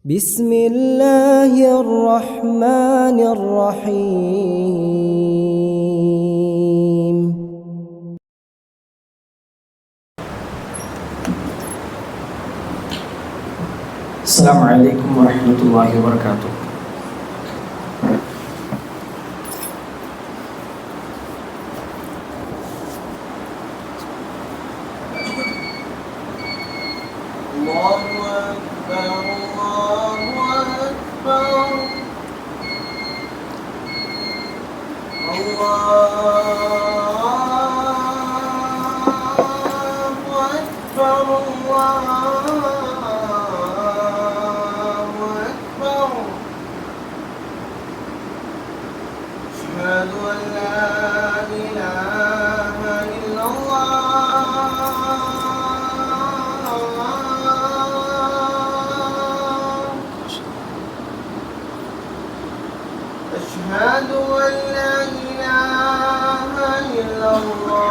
بسم الله الرحمن الرحيم. السلام عليكم ورحمة الله وبركاته. الله أكبر الله أكبر أشهد أن لا إله إلا الله أشهد أن لا إله إلا الله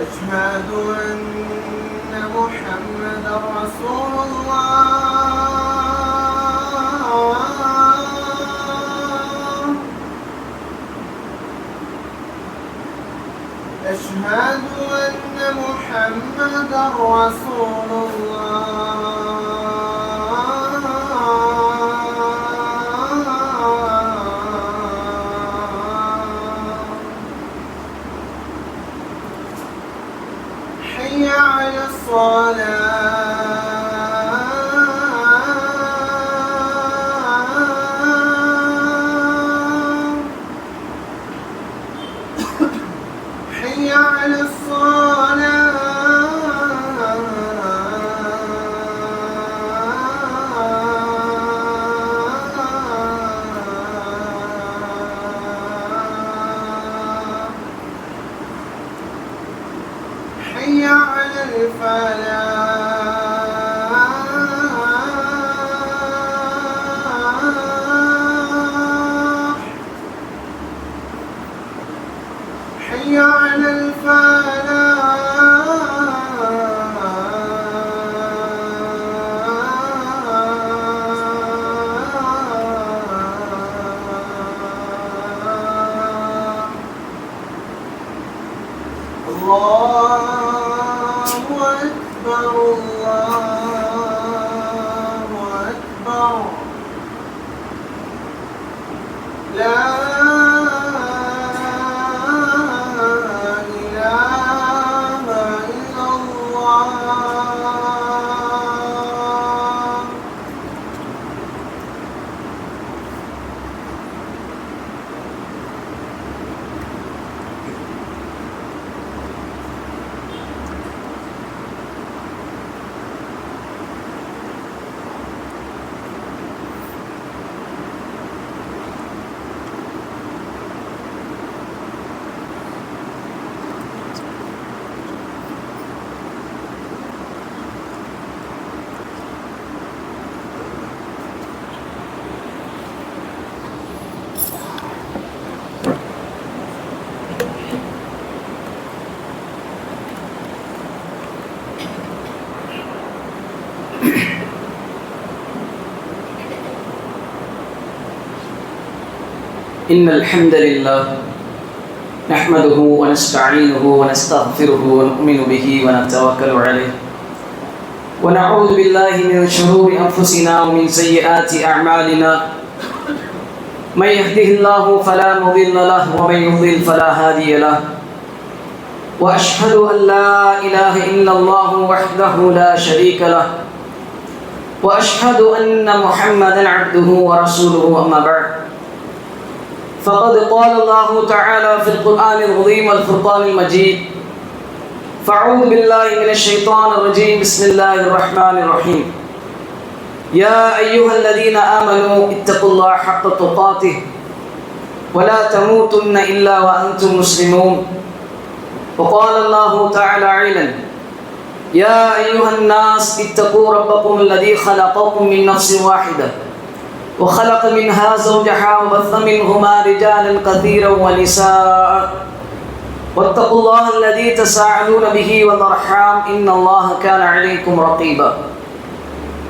أشهد أن محمدا رسول الله أشهد أن محمدا رسول الله حي على الصلاة حي على الصلاة حي على الفلاح حي على الفلاح الله أكبر الله أكبر لا إله إلا الله إن الحمد لله نحمده ونستعينه ونستغفره ونؤمن به ونتوكل عليه ونعوذ بالله من شرور أنفسنا ومن سيئات أعمالنا من يهده الله فلا مضل له ومن يضلل فلا هادي له وأشهد أن لا إله إلا الله وحده لا شريك له وأشهد أن محمدا عبده ورسوله أما بعد فقد قال الله تعالى في القرآن العظيم والفرقان المجيد فأعوذ بالله من الشيطان الرجيم بسم الله الرحمن الرحيم يا أيها الذين آمنوا اتقوا الله حق تقاته ولا تموتن إلا وأنتم مسلمون وقال الله تعالى عينا يا أيها الناس اتقوا ربكم الذي خلقكم من نفس واحدة وخلق منها زوجها وبث منهما رجالا كثيرا ونساء واتقوا الله الذي تساءلون به والأرحام إن الله كان عليكم رقيبا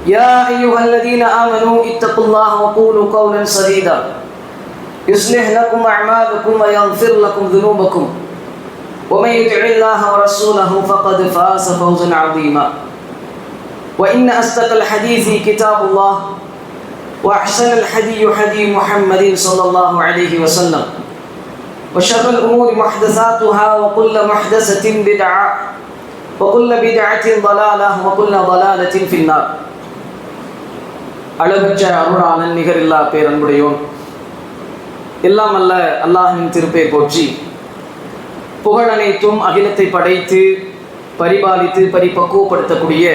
يا أيها الذين آمنوا اتقوا الله وقولوا قولا سديدا يصلح لكم أعمالكم ويغفر لكم ذنوبكم ومن يطع الله ورسوله فقد فاز فوزا عظيما وإن أصدق الحديث كتاب الله وأحسن الحدي حدي محمد صلى الله عليه وسلم وشر الأمور محدثاتها وكل محدثة بدعة وكل بدعة ضلالة وكل ضلالة في النار. அளவற்ற அருளாளன் நிகரில்லா பேரன்புடையோன் எல்லாம் அல்ல அல்லாஹ்வின் திருப்பெயர் போற்றி புகழ் அனைத்தும் அகிலத்தை படைத்து பரிபாலித்து பரிபக்குவப்படுத்தக்கூடிய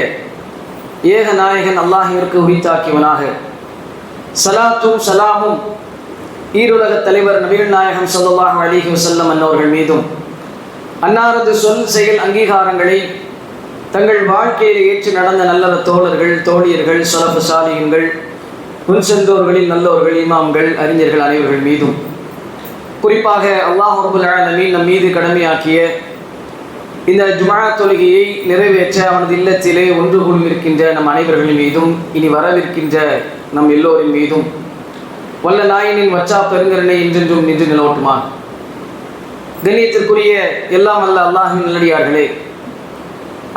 ஏகநாயகன் அல்லாஹ்விற்கு உரித்தாக்கியவனாக சலாத்தும் சலாமும் ஈருலக தலைவர் நபிகள் நாயகம் ஸல்லல்லாஹு அலைஹி வஸல்லம் அன்னவர்கள் மீதும் அன்னாரது சொல் செயல் அங்கீகாரங்களை தங்கள் வாழ்க்கையில் ஏற்று நடந்த நல்ல தோழர்கள் தோழியர்கள் ஸலஃபு சாலிஹீன்கள் முன் சென்றோர்களில் நல்லோர்கள் இமாம்கள் அறிஞர்கள் அனைவர்கள் மீதும் குறிப்பாக அல்லாஹ் ரப்பல் ஆலமீன் நம் மீது கடமையாக்கிய இந்த ஜும்ஆ தொழுகையை நிறைவேற்ற அவனது இல்லத்திலே ஒன்று கூடியிருக்கின்ற நம் அனைவர்கள் மீதும் இனி வரவிருக்கின்ற நம் எல்லோரின் மீதும் வல்ல நாயனின் வச்சா பெருங்கருணை என்றென்றும் நின்று நிலவட்டுமா. கண்ணியத்திற்குரிய எல்லாம் அல்ல அல்லாஹ்வின் நல்லடியார்களே,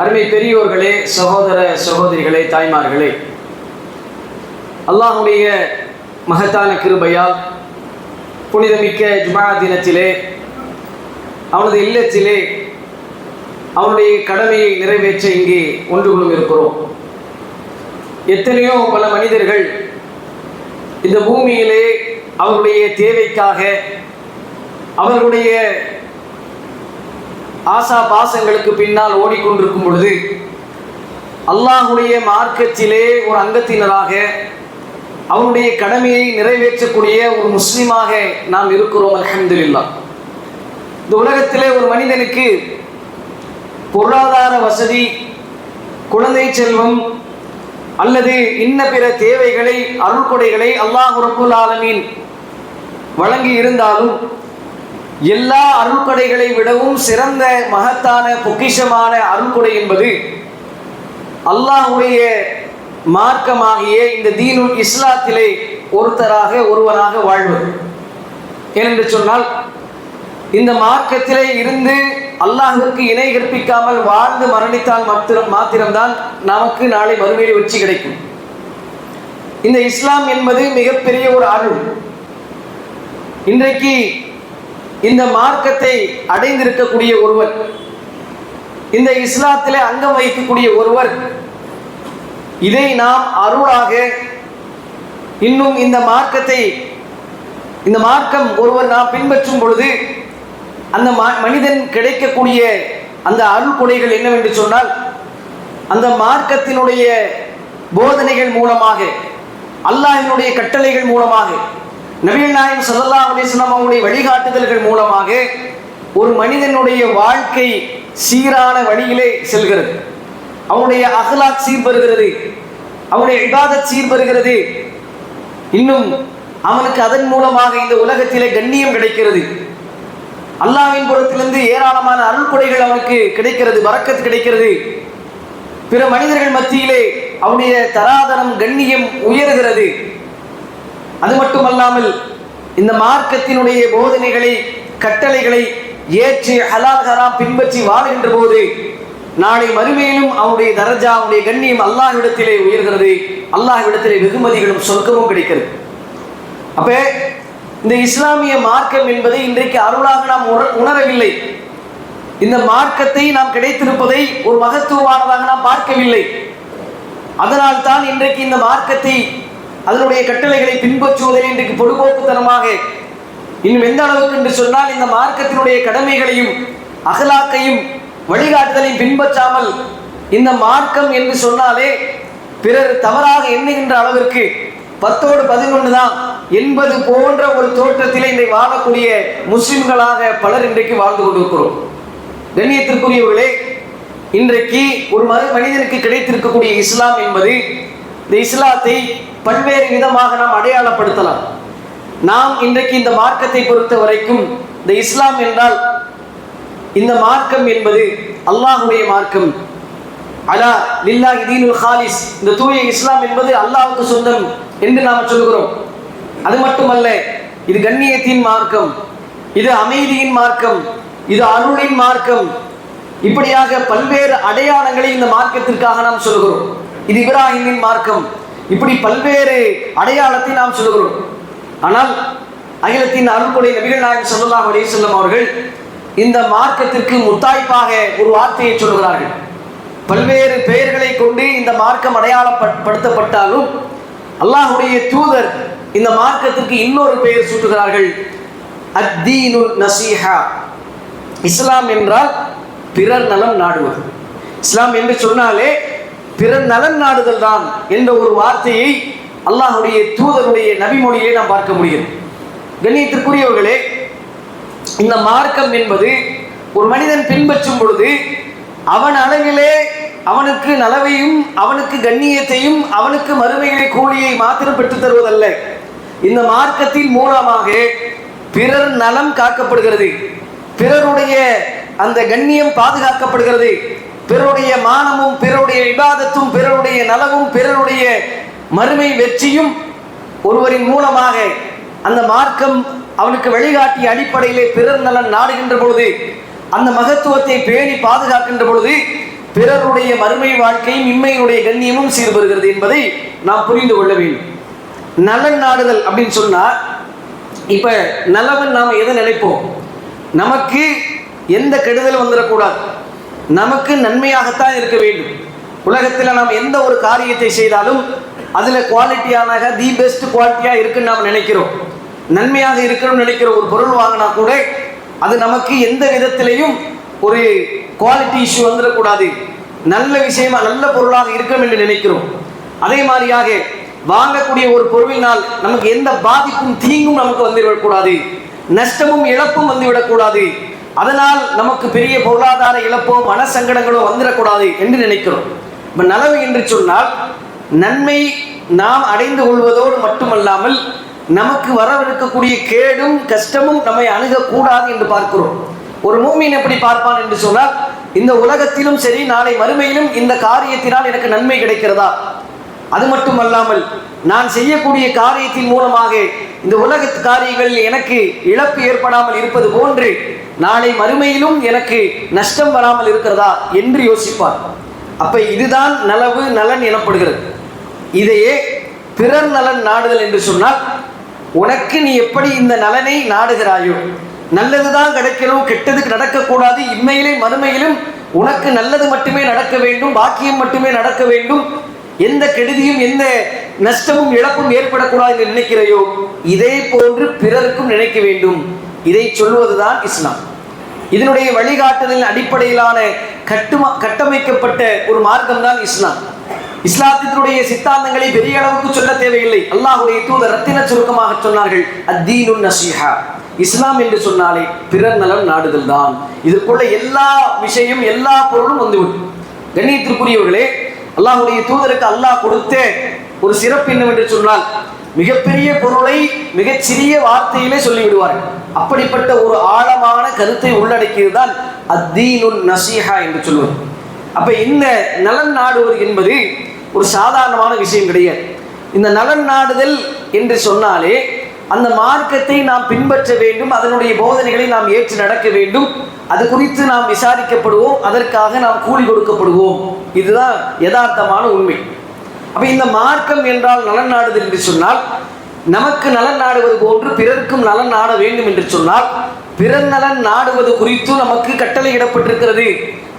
அருமை பெரியோர்களே, சகோதர சகோதரிகளே, தாய்மார்களே, அல்லாஹ்வுடைய மகத்தான கிருபையால் புனிதமிக்க ஜும்ஆ தினத்திலே அவனது இல்லத்திலே அவனுடைய கடமையை நிறைவேற்ற இங்கே ஒன்று கொள்ளும் இருக்கிறோம். எத்தனையோ பல மனிதர்கள் இந்த பூமியிலே அவர்களுடைய தேவைக்காக அவர்களுடைய ஆசா பாசங்களுக்கு பின்னால் ஓடிக்கொண்டிருக்கும் பொழுது அல்லாஹ்வுடைய மார்க்கத்திலே ஒரு அங்கத்தினராக அவனுடைய கடமையை நிறைவேற்றக்கூடிய ஒரு முஸ்லிமாக நாம் இருக்கிறோம். அல்ஹம்துலில்லாஹ். இந்த உலகத்திலே ஒரு மனிதனுக்கு பொருளாதார வசதி, குழந்தை செல்வம் அல்லது இன்ன பிற தேவைகளை அருள்கொடைகளை அல்லாஹ் ரப்புல் ஆலமீன் வழங்கி இருந்தாலும் எல்லா அருள்கொடைகளை விடவும் சிறந்த மகத்தான பொக்கிஷமான அருள்கொடை என்பது அல்லாஹ்வுடைய மார்க்கமாகிய இந்த தீனுல் இஸ்லாத்திலே ஒருவராக வாழ்வது. ஏனென்று சொன்னால் இந்த மார்க்கத்திலே இருந்து அல்லாஹ்விற்கு இணை கற்பிக்காமல் வாழ்ந்து மரணித்தால் மாத்திரம்தான் நமக்கு நாளை மறுமையில் வெற்றி கிடைக்கும். இந்த இஸ்லாம் என்பது மிகப்பெரிய ஒரு அருள். இன்றைக்கு இந்த மார்க்கத்தை அடைந்திருக்கக்கூடிய ஒருவர், இந்த இஸ்லாத்திலே அங்கம் வகிக்கக்கூடிய ஒருவர், இதை நாம் அருளாக இன்னும் இந்த மார்க்கம் ஒருவர் நாம் பின்பற்றும் பொழுது அந்த மனிதன் கிடைக்கக்கூடிய அந்த அருள் கொடைகள் என்னவென்று சொன்னால், அந்த மார்க்கத்தினுடைய போதனைகள் மூலமாக, அல்லாஹ்வினுடைய கட்டளைகள் மூலமாக, நபிகள் நாயகம் ஸல்லல்லாஹு அலைஹி வஸல்லம் அவருடைய வழிகாட்டுதல்கள் மூலமாக ஒரு மனிதனுடைய வாழ்க்கை சீரான வழியிலே செல்கிறது. அவனுடைய அஹ்லாக் சீர்பெறுகிறது, அவனுடைய இபாதத் சீர்பெறுகிறது. இன்னும் அவனுக்கு அதன் மூலமாக இந்த உலகத்திலே கண்ணியம் கிடைக்கிறது. அல்லாஹ்வின் புறத்திலிருந்து ஏராளமான அருள்கொடைகள் அவனுக்கு கிடைக்கிறது, பரக்கத் கிடைக்கிறது. பிற மனிதர்கள் மத்தியிலே அவனுடைய தராதரம் கண்ணியம் உயர்கிறது. அது மட்டுமல்லாமல் இந்த மார்க்கத்தினுடைய போதனைகளை கட்டளைகளை ஏற்று ஹலால் ஹராம் பின்பற்றி வாழ்கின்ற போது நாளை மறுமையிலும் அவனுடைய தரஜா அவனுடைய கண்ணியம் அல்லாஹ்விடத்திலே உயர்கிறது, அல்லாஹ்விடத்திலே வெகுமதிகளும் சொர்க்கமும் கிடைக்கிறது. அப்ப இந்த இஸ்லாமிய மார்க்கம் என்பதை இன்றைக்கு அருளாக நாம் உணரவில்லை. இந்த மார்க்கத்தை நாம் கிடைத்திருப்பதை ஒரு மகத்துவமானதாக நாம் பார்க்கவில்லை. அதனால் தான் இன்றைக்கு இந்த மார்க்கத்தை அதனுடைய கட்டளைகளை பின்பற்றுவதில் இன்றைக்கு பொடுபோக்குத்தனமாக இன்னும் எந்த அளவுக்கு என்று சொன்னால் இந்த மார்க்கத்தினுடைய கடமைகளையும் அகலாக்கையும் வழிகாட்டுதலையும் பின்பற்றாமல் இந்த மார்க்கம் என்று சொன்னாலே பிறர் தவறாக எண்ணுகின்ற அளவிற்கு 10ஓடு 11 தான் என்பது போன்ற ஒரு தோற்றத்திலே இன்றைக்கு வாழக்கூடிய முஸ்லிம்களாக பலர் இன்றைக்கு வாழ்ந்து கொண்டிருக்கிறோம். கண்ணியத்திற்குரியவர்களே, இன்றைக்கு ஒரு மனிதனுக்கு கிடைத்திருக்கக்கூடிய இஸ்லாம் என்பது இந்த இஸ்லாத்தை பல்வேறு விதமாக நாம் அடையாளப்படுத்தலாம். நாம் இன்றைக்கு இந்த மார்க்கத்தை பொறுத்த வரைக்கும் இந்த இஸ்லாம் என்றால் இந்த மார்க்கம் என்பது அல்லாஹ்வுடைய மார்க்கம். அலா லில்லாஹி தீனுல் ஹாலிஸ், இந்த தூய இஸ்லாம் என்பது அல்லாஹ்வுக்கு சொந்தம் என்று நாம் சொல்கிறோம். அது மட்டுமல்ல, இது கண்ணியத்தின் மார்க்கம், இது அமைதியின் மார்க்கம், இது அருளின் மார்க்கம். இப்படியாக பல்வேறு அடையாளங்களை இந்த மார்க்கத்திற்காக நாம் சொல்கிறோம். இது இப்ராஹிமின் மார்க்கம், இப்படி பல்வேறு அடையாளத்தை நாம் சொல்கிறோம். ஆனால் அகிலத்தின் அருள்கொடை நபிகள் நாயகம் ஸல்லல்லாஹு அலைஹி வஸல்லம் அவர்கள் இந்த மார்க்கத்திற்கு முத்தாய்ப்பாக ஒரு வார்த்தையை சொல்கிறார்கள். பல்வேறு பெயர்களை கொண்டு இந்த மார்க்கம் அடையாளப்படுத்தப்பட்டாலும் அல்லாஹ்வுடைய தூதர் இந்த மார்க்கத்திற்கு இன்னொரு பெயர் சூட்டுகிறார்கள், அத்தீனுன் நசீஹா. இஸ்லாம் என்றால் பிறர் நலம் நாடுவது. இஸ்லாம் என்று சொன்னாலே பிறர் நலன் நாடுதல் தான் என்ற ஒரு வார்த்தையை அல்லாஹ்வுடைய தூதருடைய நபிமொழியை நாம் பார்க்க முடியும். கண்ணியத்திற்குரியவர்களே, இந்த மார்க்கம் என்பது ஒரு மனிதன் பின்பற்றும் பொழுது அவன் அளவிலே அவனுக்கு நலவையும் அவனுக்கு கண்ணியத்தையும் அவனுக்கு மறுமையிலே கூலியை மாத்திரம் பெற்றுத் தருவதல்ல. இந்த மார்க்கத்தின் மூலமாக பிறர் நலம் காக்கப்படுகிறது, பிறருடைய அந்த கண்ணியம் பாதுகாக்கப்படுகிறது, பிறருடைய மானமும் பிறருடைய இபாதத்தும் பிறருடைய நலவும் பிறருடைய மறுமை வெற்றியும் ஒருவரின் மூலமாக அந்த மார்க்கம் அவனுக்கு வழிகாட்டிய அடிப்படையிலே பிறர் நலன் நாடுகின்ற பொழுது, அந்த மகத்துவத்தை பேணி பாதுகாக்கின்ற பொழுது பிறருடைய மறுமை வாழ்க்கையும் இம்மையினுடைய கண்ணியமும் சீர்பெறுகிறது என்பதை நாம் புரிந்து கொள்ள வேண்டும். நலன் நாடுதல் அப்படின்னு சொன்னா, இப்ப நலவன் நாம் எதை நினைப்போம்? நமக்கு எந்த கெடுதல் வந்துடக்கூடாது, நமக்கு நன்மையாகத்தான் இருக்க வேண்டும். உலகத்தில் நாம் எந்த ஒரு காரியத்தை செய்தாலும் அதுல குவாலிட்டியான தி பெஸ்ட் குவாலிட்டியா இருக்குன்னு நாம் நினைக்கிறோம், நன்மையாக இருக்கணும்னு நினைக்கிறோம். ஒரு பொருள் வாங்கினா கூட அது நமக்கு எந்த விதத்திலையும் ஒரு குவாலிட்டி இஷ்யூ வந்துடக்கூடாது, நல்ல விஷயமா நல்ல பொருளாக இருக்கணும் என்று நினைக்கிறோம். அதே மாதிரியாக வாங்கக்கூடிய ஒரு பொருளினால் நமக்கு எந்த பாதிப்பும் தீங்கும் நமக்கு வந்துவிடக்கூடாது, நஷ்டமும் இழப்பும் வந்துவிடக்கூடாது, அதனால் நமக்கு பெரிய பொருளாதார இழப்போ மனசங்கடங்களோ வந்துடக்கூடாது என்று நினைக்கிறோம். இப்போ நலவு என்று சொன்னால் நன்மை நாம் அடைந்து கொள்வதோடு மட்டுமல்லாமல் நமக்கு வரவிருக்கக்கூடிய கேடும் கஷ்டமும் நம்மை அணுகக்கூடாது என்று பார்க்கிறோம். ஒரு மூமின் எப்படி பார்ப்பான் என்று சொன்னால், இந்த உலகத்திலும் சரி நாளை மறுமையிலும் இந்த காரியத்தினால் எனக்கு நன்மை கிடைக்கிறதா, அது மட்டுமல்லாமல் நான் செய்யக்கூடிய காரியத்தின் மூலமாக இந்த உலக காரியங்களில் எனக்கு இழப்பு ஏற்படாமல் இருப்பது போன்று நாளை மறுமையிலும் எனக்கு நஷ்டம் வராமல் இருக்கிறதா என்று யோசிப்பார். அப்ப இதுதான் நலவு நலன் எனப்படுகிறது. இதையே பிறர் நலன் நாடுதல் என்று சொன்னால், உனக்கு நீ எப்படி இந்த நலனை நாடுகிறாயோ, நல்லதுதான் கிடைக்கணும், கெட்டதுக்கு நடக்கக்கூடாது, இம்மையிலே மறுமையிலும் உனக்கு நல்லது மட்டுமே நடக்க வேண்டும், பாக்கியம் மட்டுமே நடக்க வேண்டும், எந்த கெடுதியும் எந்த நஷ்டமும் இழப்பும் ஏற்படக்கூடாது என்று நினைக்கிறையோ இதே போன்று பிறருக்கும் நினைக்க வேண்டும். இதை சொல்வதுதான் இஸ்லாம். இதனுடைய வழிகாட்டுதலின் அடிப்படையிலான கட்டமைக்கப்பட்ட ஒரு மார்க்கம் தான் இஸ்லாம். இஸ்லாத்தினுடைய சித்தாந்தங்களை பெரிய அளவுக்கு சொல்ல தேவையில்லை. அல்லாஹ்வுடைய தூதர் ரத்தின சுருக்கமாக சொன்னார்கள், அத்தீனுன் நசீஹா. இஸ்லாம் என்று சொன்னாலே பிறர் நலம் நாடுதல் தான். இதற்குள்ள எல்லா விஷயம் எல்லா பொருளும் வந்துவிடும். கண்ணியத்திற்குரியவர்களே, அல்லாஹ்வுடைய தூதருக்கு அல்லாஹ் கொடுத்த ஒரு சிறப்பு என்னவென்று சொன்னால், மிகப்பெரிய பொருளை மிகச்சிறிய வார்த்தையிலே சொல்லிவிடுவார்கள். அப்படிப்பட்ட ஒரு ஆழமான கருத்தை உள்ளடக்கியது தான் அத்தீனுன் நசீஹா என்று சொல்வது. அப்ப இந்த நலன் நாடுவது என்பது ஒரு சாதாரணமான விஷயம் கிடையாது. இந்த நலன் நாடுதல் என்று சொன்னாலே அந்த மார்க்கத்தை நாம் பின்பற்ற வேண்டும், அதனுடைய போதனைகளை நாம் ஏற்று நடக்க வேண்டும், அது குறித்து நாம் விசாரிக்கப்படுவோம், அதற்காக நாம் கூலி கொடுக்கப்படுவோம். இதுதான் யதார்த்தமான உண்மை. அப்ப இந்த மார்க்கம் என்றால் நலன் நாடுதல் என்று சொன்னால், நமக்கு நலன் நாடுவது போன்று பிறருக்கும் நலன் நாட வேண்டும் என்று சொன்னால், பிறர் நலன் நாடுவது குறித்து நமக்கு கட்டளையிடப்பட்டிருக்கிறது.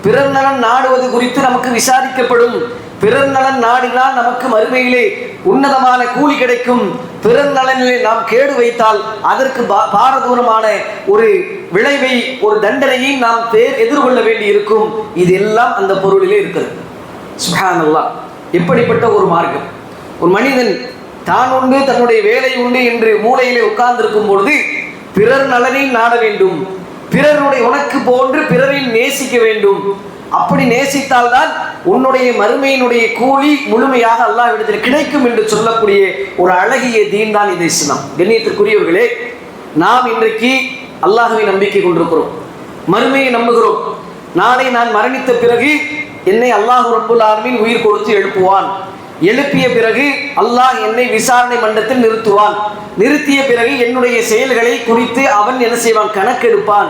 பிறர் நலன் நாடுவது குறித்து நமக்கு விசாரிக்கப்படும். பிறர் நலன் நாடினால் நமக்கு மறுமையிலே உன்னதமான கூலி கிடைக்கும். பிறர் நலனிலே நாம் கேடு வைத்தால் அதற்கு பாரதூரமான ஒரு விளைவை, ஒரு தண்டனையை நாம் எதிர்கொள்ள வேண்டி இருக்கும். இதெல்லாம் அந்த பொருளிலே இருக்கிறது. சுப்ஹானல்லாஹ், எப்படிப்பட்ட ஒரு மார்க்கம்! ஒரு மனிதன் தான் உண்டு தன்னுடைய வேலை உண்டு என்று மூலையிலே உட்கார்ந்திருக்கும் பொழுது பிறர் நலனை நாட வேண்டும், பிறருடைய உனக்கு போன்று பிறரை நேசிக்க வேண்டும். அப்படி நேசித்தால்தான் உன்னுடைய மறுமையினுடைய கூலி முழுமையாக அல்லாஹ்விடத்தில் கிடைக்கும் என்று சொல்லக்கூடிய ஒரு அழகிய தீன் தான் இந்த இஸ்லாம். கண்ணியத்திற்குரியவர்களே, நாம் இன்றைக்கு அல்லாஹ்வை நம்பிக்கை கொண்டிருக்கிறோம், மறுமையை நம்புகிறோம். நாளை நான் மரணித்த பிறகு என்னை அல்லாஹ் ரப்புல் ஆலமீன் உயிர் கொடுத்து எழுப்புவான். எழுப்பிய பிறகு அல்லாஹ் என்னை விசாரணை மண்டலத்தில் நிறுத்துவான். நிறுத்திய பிறகு என்னுடைய செயல்களை குறித்து அவன் என்ன செய்வான்? கணக்கெடுப்பான்.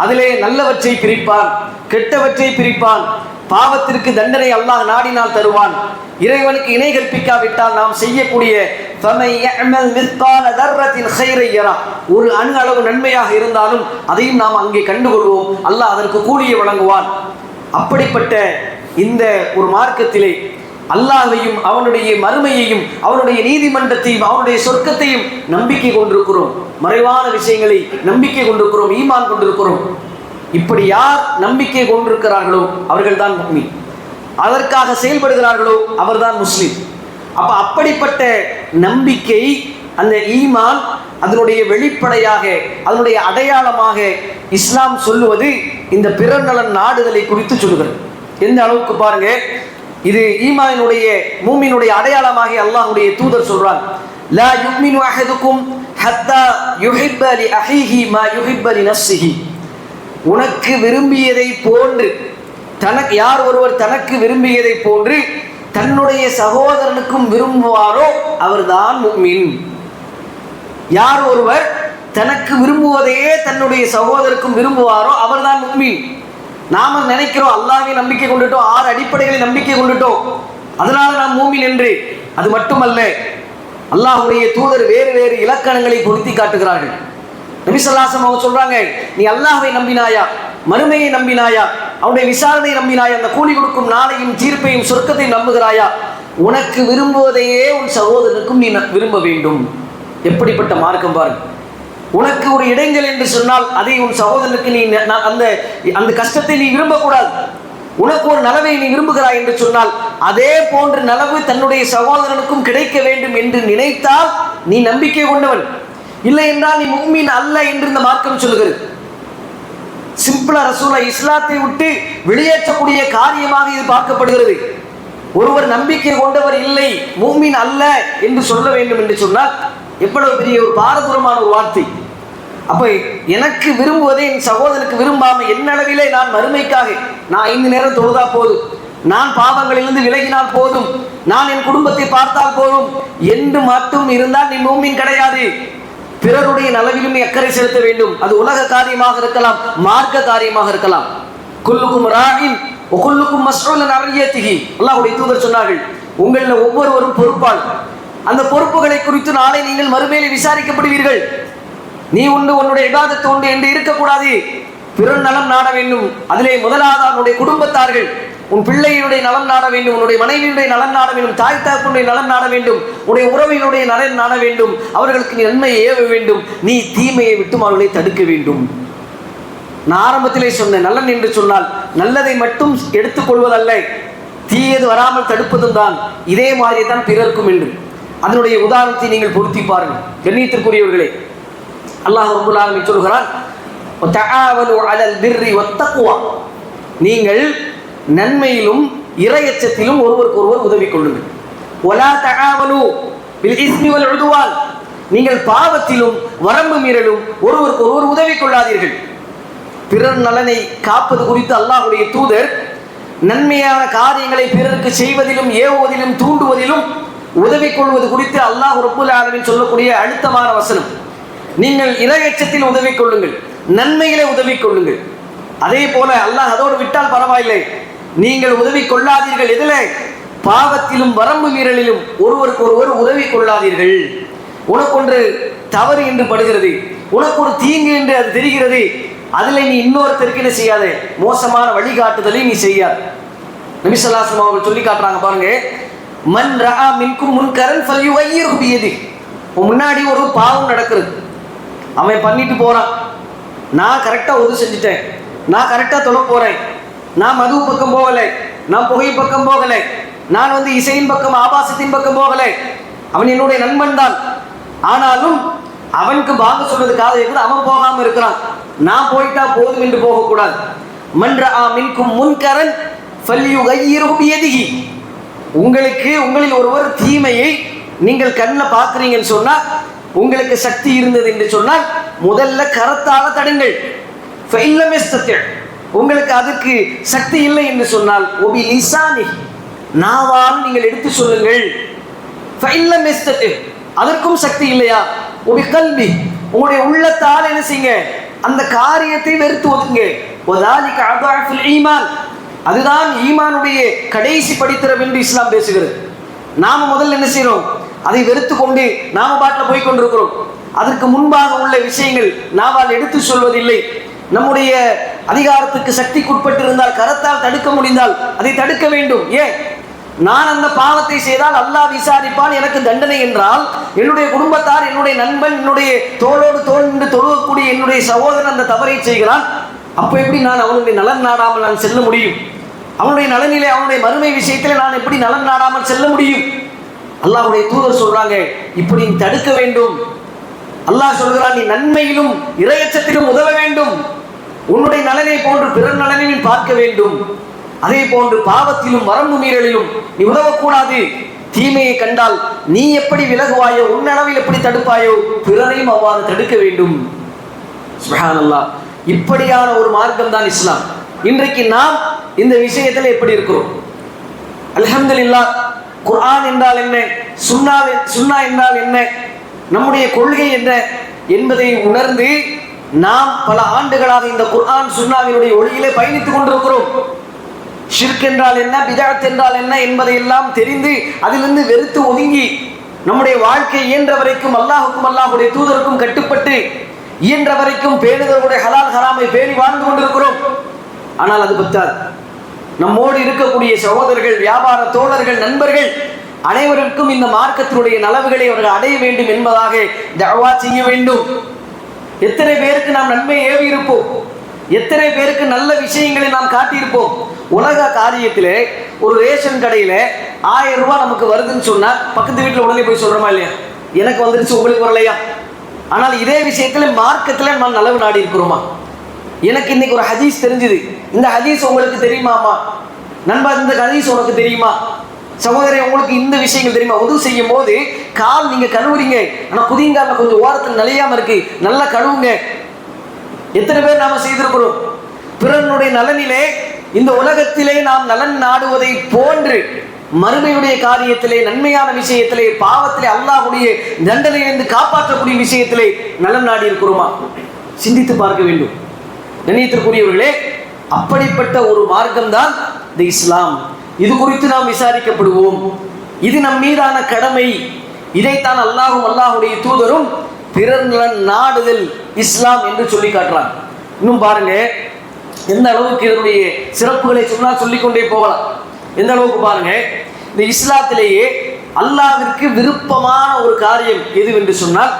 அதிலே நல்லவற்றை பிரிப்பான், கெட்டவற்றை பிரிப்பான். பாவத்திற்கு தண்டனை அல்லாஹ் நாடினால் தருவான். இறைவனுக்கு இணை கற்பிக்காவிட்டால் நாம் செய்யக்கூடிய ஒரு அணு அளவு நன்மையாக இருந்தாலும் அதையும் நாம் அங்கே கண்டுகொள்வோம். அல்லாஹ் அதற்கு கூலியை வழங்குவான். அப்படிப்பட்ட இந்த ஒரு மார்க்கத்திலே அல்லாஹ்வையும் அவனுடைய மறுமையையும் அவனுடைய நீதிமன்றத்தையும் அவனுடைய சொர்க்கத்தையும் நம்பிக்கை கொண்டிருக்கிறோம். மறைவான விஷயங்களை நம்பிக்கை கொண்டிருக்கிறோம், ஈமான் கொண்டிருக்கிறோம். இப்படி யார் நம்பிக்கை கொண்டிருக்கிறார்களோ அவர்கள் தான் முஃமின், அதற்காக செயல்படுகிறார்களோ அவர்தான் முஸ்லிம். அப்படிப்பட்ட நம்பிக்கை, அந்த ஈமான், அதனுடைய வெளிப்படையாக அதனுடைய அடையாளமாக இஸ்லாம் சொல்லுவது இந்த பிறர் நலன் நாடுதலை குறித்து சொல்லுகிறது. எந்த அளவுக்கு பாருங்க, இது ஈமானினுடைய மூமினுடைய அடையாளமாக அல்லாஹ்வுடைய தூதர் சொல்றாங்க, லா யுமினு அஹதுக்கும் ஹத்தா யுஹிப்ப லி அஹீஹி மா யுஹிப்ப லி நஃப்ஸிஹி. உனக்கு விரும்பியதை போன்று யார் ஒருவர் தனக்கு விரும்பியதை போன்று தன்னுடைய சகோதரனுக்கும் விரும்புவாரோ அவர்தான் முஃமின். யார் ஒருவர் தனக்கு விரும்புவதையே தன்னுடைய சகோதரருக்கும் விரும்புவாரோ அவர்தான் முஃமின். நாம நினைக்கிறோம் அல்லாஹ்வை நம்பிக்கை கொண்டுட்டோம், 6 அடிப்படைகளை நம்பிக்கை கொண்டுட்டோம், அதனால நாம் மூமின் என்று. அது மட்டுமல்ல, அல்லாஹ்வுடைய தூதர் வேறு வேறு இலக்கணங்களை பொருத்தி காட்டுகிறார்கள். நபி ஸல்லல்லாஹு அலைஹி வஸல்லம் அவங்க சொல்றாங்க, நீ அல்லாஹ்வை நம்பினாயா, மறுமையை நம்பினாயா, அவனுடைய விசாரணையை நம்பினாயா, அந்த கூலி கொடுக்கும் நாளையும் தீர்ப்பையும் சொர்க்கத்தையும் நம்புகிறாயா, உனக்கு விரும்புவதையே உன் சகோதரனுக்கும் நீ விரும்ப வேண்டும். எப்படிப்பட்ட மார்க்கம் பாருங்க. உனக்கு ஒரு இடைஞ்சல் என்று சொன்னால் அதை உன் சகோதரனுக்கு நீ அந்த கஷ்டத்தை நீ விரும்பக்கூடாது. உனக்கு ஒரு நலவை நீ விரும்புகிறாய் என்று சொன்னால் அதே போன்ற நலவு தன்னுடைய சகோதரனுக்கும் கிடைக்க வேண்டும் என்று நினைத்தால் நீ நம்பிக்கை கொண்டவன். இல்லை என்றால் நீ முஃமின் அல்ல என்று இந்த மார்க்கம் சொல்லுகிறது. சிம்பிளா ரசூலை இஸ்லாத்தை விட்டு வெளியேற்றக்கூடிய காரியமாக இது பார்க்கப்படுகிறது. ஒருவர் நம்பிக்கை கொண்டவர் இல்லை, முஃமின் அல்ல என்று சொல்ல வேண்டும் என்று சொன்னால் எவ்வளவு பெரிய ஒரு பாரதூரமான ஒரு வார்த்தை. அப்ப எனக்கு விரும்புவதை என் சகோதரனுக்கு விரும்பாம என்னளவிலே நான் மறுமைக்காக நான் 5 நேரம் தொழுதா போதும், நான் பாவங்களிலிருந்து விலகினால் போதும், நான் என் குடும்பத்தை பார்த்தால் போதும் என்று மட்டும் இருந்தால் நீ முஃமின் கிடையாது. பிறருடைய நலவிலும் நீ அக்கறை செலுத்த வேண்டும். அது உலக காரியமாக இருக்கலாம், மார்க்க காரியமாக இருக்கலாம். குல்லுக்கும் ராயின் வ குல்லுக்கும் மஸ்ஊலன் அன் ரஅய்யத்திஹி. அல்லாஹ்வுடைய தூதர் சொன்னார்கள், உங்களில் ஒவ்வொருவரும் பொறுப்பாளர். அந்த பொறுப்புகளை குறித்து நாளை நீங்கள் மறுமையிலே விசாரிக்கப்படுவீர்கள். நீ உண்டு, உன்னுடைய இபாதத்து உண்டு என்று இருக்கக்கூடாது. பிறர் நலம் நாட வேண்டும். அதிலே முதலாவது உன்னுடைய குடும்பத்தார்கள், உன் பிள்ளையினுடைய நலம் நாட வேண்டும், உன்னுடைய மனைவியுடைய நலம் நாட வேண்டும், தாய் தகப்பனுடைய நலம் நாட வேண்டும், உன்னுடைய உறவினுடைய நலன் நாட வேண்டும், அவர்களுக்கு நீ நன்மையை ஏவ வேண்டும், நீ தீமையை விட்டும் அவர்களை தடுக்க வேண்டும். நான் ஆரம்பத்திலே சொன்னேன், நல்லன் என்று சொன்னால் நல்லதை மட்டும் எடுத்துக்கொள்வதல்ல, தீயது வராமல் தடுப்பதும் தான். இதே மாதிரி தான் பிறர்க்கும் என்று. அதனுடைய உதாரணத்தை நீங்கள் பொருத்தி பாருங்கள். கண்ணியத்திற்குரியவர்களே, அல்லாஹ் ரப்பல் ஆலமீன் சொல்கிறான், தஆவலு அலல் பிர்ரி வத்தக்வா. நீங்கள் நன்மையிலும் இறையச்சத்திலும் ஒருவருக்கு ஒருவர் உதவி கொள்ளுங்கள். வலா தஆவலு பில் இஸ்மி வல் உதுவான். நீங்கள் பாவத்திலும் வரம்பு மீறலும் ஒருவருக்கு ஒருவர் உதவி கொள்ளாதீர்கள். பிறர் நலனை காப்பது குறித்து அல்லாஹ்வுடைய தூதர் நன்மையான காரியங்களை பிறருக்கு செய்வதிலும் ஏவுவதிலும் தூண்டுவதிலும் உதவி கொள்வது குறித்து அல்லாஹ் ரப்பல் ஆலமீன் சொல்லக்கூடிய அழுத்தமான வசனம். நீங்கள் இறையச்சத்தில் உதவி கொள்ளுங்கள், நன்மைகளை உதவி கொள்ளுங்கள். அதே போல அல்லாஹ் அதோடு விட்டால் பரவாயில்லை, நீங்கள் உதவி கொள்ளாதீர்கள். எதில? பாவத்திலும் வரம்பு மீறலிலும் ஒருவருக்கு ஒருவர் உதவி கொள்ளாதீர்கள். உனக்கு ஒன்று தவறு என்று படுகிறது, உனக்கு ஒரு தீங்கு என்று அது தெரிகிறது, அதில் நீ இன்னொருத்தருக்கு என்ன செய்யாத, மோசமான வழிகாட்டுதலை நீ செய்யாத. நபி ஸல்லல்லாஹு அலைஹி வஸல்லம் அவர்கள் சொல்லி காட்டுறாங்க பாருங்க, மன் ரஆ மின்கும் முன்கரன் ஃபல்யுகையிர்ஹு பியதி. முன்னாடி ஒரு பாவம் நடக்கிறது, அவன் பண்ணிட்டு போறான், நான் கரெக்டாக உதவி செஞ்சுட்டேன், நான் கரெக்டாக தொழ போறேன், நான் மது பக்கம் போகலை, நான் புகை பக்கம் போகலை, நான் இசையின் பக்கம் ஆபாசத்தின் பக்கம் போகலை, அவன் என்னுடைய நண்பன் தான், ஆனாலும் அவனுக்கு பாங்க சொல்றதுக்காக இருக்குது, அவன் போகாம இருக்கிறான், நான் போயிட்டா போதும் என்று போகக்கூடாது. மன் ரஆ மின்கும் முன்கரன் ஃபல்யுகையிரு பியதிஹி. உங்களுக்கு உங்களில் ஒருவர் தீமையை நீங்கள் கண்ணில் பார்க்குறீங்கன்னு சொன்னால், உங்களுக்கு சக்தி இருந்தது என்று சொன்னால் முதல்ல கரத்தால் தடுங்கள். ஃபஇல்லம் யஸ்ததி', உங்களுக்கு அதற்கு சக்தி இல்லை என்று சொன்னால் ஒபி லிசானி, நாவால் நீங்கள் எடுத்து சொல்லுங்கள். ஃபஇல்லம் யஸ்ததி', அதற்கும் சக்தி இல்லையா ஒபி கல்பி, உங்களுடைய உள்ளத்தால் என்ன செய்யுங்க, அந்த காரியத்தை வெறுத்து ஒதுங்க. வதாலிக அதாஃபுல் ஈமான், அதுதான் ஈமானுடைய கடைசி படித்தரம் என்று இஸ்லாம் பேசுகிறது. நாம முதல்ல என்ன செய்யறோம், அதை வெறுத்து கொண்டு நாம பாட்டில் போய் கொண்டிருக்கிறோம். அதற்கு முன்பாக உள்ள விஷயங்கள் நாவால் எடுத்து சொல்வதில்லை. நம்முடைய அதிகாரத்துக்கு சக்திக்குட்பட்டு இருந்தால், கரத்தால் தடுக்க முடிந்தால் அதை தடுக்க வேண்டும். ஏன், நான் அந்த பாவத்தை செய்தால் அல்லாஹ் விசாரிப்பான், எனக்கு தண்டனை என்றால் என்னுடைய குடும்பத்தார், என்னுடைய நண்பன், என்னுடைய தோளோடு தோள் நின்று தொழுவக்கூடிய என்னுடைய சகோதரன் அந்த தவறை செய்கிறான். அப்போ எப்படி நான் அவனுடைய நலன் நாடாமல் நான் செல்ல முடியும்? அவனுடைய நலனிலே, அவனுடைய மறுமை விஷயத்தில் நான் எப்படி நலன் நாடாமல் செல்ல முடியும்? அல்லாஹ்வுடைய தூதர் சொல்றாங்க, இப்படி நீ தடுக்க வேண்டும். அல்லாஹ் சொல்கிறான், நீ நன்மையிலும் இறையச்சத்திலும் உதவ வேண்டும். உன்னுடைய நலனை போன்று பிறர் நலனையும் பார்க்க வேண்டும். அதே போன்று பாவத்திலும் வரம்பு மீறலிலும் நீ உதவக்கூடாது. தீமையை கண்டால் நீ எப்படி விலகுவாயோ, உன்னளவில் எப்படி தடுப்பாயோ, பிறரையும் அவ்வாறு தடுக்க வேண்டும். சுப்ஹானல்லாஹ், இப்படியான ஒரு மார்க்கம் தான் இஸ்லாம். இன்றைக்கு நாம் இந்த விஷயத்தில் எப்படி இருக்கிறோம்? அல்ஹம்துலில்லாஹ். குர்ஆன் என்றால் என்ன, சுன்னா என்றால் என்ன, நம்முடைய கொள்கை என்ன என்பதை உணர்ந்து நாம் பல ஆண்டுகளாக இந்த குர்ஆன் சுன்னாவினுடைய ஒளியிலே பயணித்துக் கொண்டிருக்கிறோம். ஷிர்க் என்றால் என்ன, பிதஅத் என்றால் என்ன என்பதை எல்லாம் தெரிந்து அதிலிருந்து வெறுத்து ஒதுங்கி நம்முடைய வாழ்க்கை இயன்ற வரைக்கும் அல்லாஹுக்கும் அல்லாஹுடைய தூதருக்கும் கட்டுப்பட்டு இயன்ற வரைக்கும் பேணுதலுடைய ஹலால் ஹராமை பேணி வாழ்ந்து கொண்டிருக்கிறோம். ஆனால் அது பத்தாது. நம்மோடு இருக்கக்கூடிய சகோதரர்கள், வியாபார தோழர்கள், நண்பர்கள் அனைவருக்கும் இந்த மார்க்கத்தினுடைய நலவுகளை அவர்கள் அடைய வேண்டும் என்பதாக தஅவா செய்ய வேண்டும். எத்தனை பேருக்கு நாம் நன்மை ஏவி இருப்போம், எத்தனை பேருக்கு நல்ல விஷயங்களை நாம் காட்டியிருப்போம். உலக காரியத்திலே ஒரு ரேஷன் கடையில 1000 ரூபாய் நமக்கு வருதுன்னு சொன்னா பக்கத்து வீட்டில் உடனே போய் சொல்றோமா இல்லையா, எனக்கு வந்துருச்சு உங்களுக்கு வரலையா? ஆனால் இதே விஷயத்துல மார்க்கத்துல நாம் நலவு நாடி இருக்கிறோமா? எனக்கு இன்னைக்கு ஒரு ஹதீஸ் தெரிஞ்சுது, இந்த ஹதீஸ் உங்களுக்கு தெரியுமாமா? நண்பா, இந்த ஹதீஸ் உனக்கு தெரியுமா? சகோதரி, உங்களுக்கு இந்த விஷயங்கள் தெரியுமா? உதவு செய்யும் போது கால் நீங்க கழுவுறீங்க, ஆனா குதிங்கால கொஞ்சம் ஓரத்தில் நலையாம இருக்கு, நல்லா கழுவுங்க. எத்தனை பேர் நாம செய்திருக்கிறோம்? பிறனுடைய நலனிலே, இந்த உலகத்திலே நாம் நலன் நாடுவதை போன்று மறுமையுடைய காரியத்திலே, நன்மையான விஷயத்திலே, பாவத்திலே, அல்லாஹ்வுடைய தண்டனையிலிருந்து காப்பாற்றக்கூடிய விஷயத்திலே நலன் நாடி இருக்கிறோமா? சிந்தித்து பார்க்க வேண்டும். நினைத்திற்குரியவர்களே, அப்படிப்பட்ட ஒரு மார்க்கம் தான் இந்த இஸ்லாம். இது குறித்து நாம் விசாரிக்கப்படுவோம். இது நம் மீதான கடமை. இதைத்தான் அல்லாஹும் அல்லாஹுடைய தூதரும் பிறர் நலன் நாடுதல் இஸ்லாம் என்று சொல்லி காட்டுறாங்க. இன்னும் பாருங்க, எந்த அளவுக்கு இதனுடைய சிறப்புகளை சொன்னால் சொல்லிக்கொண்டே போகலாம். எந்த அளவுக்கு பாருங்க, இந்த இஸ்லாத்திலேயே அல்லாஹ்விற்கு விருப்பமான ஒரு காரியம் எது என்று சொன்னால்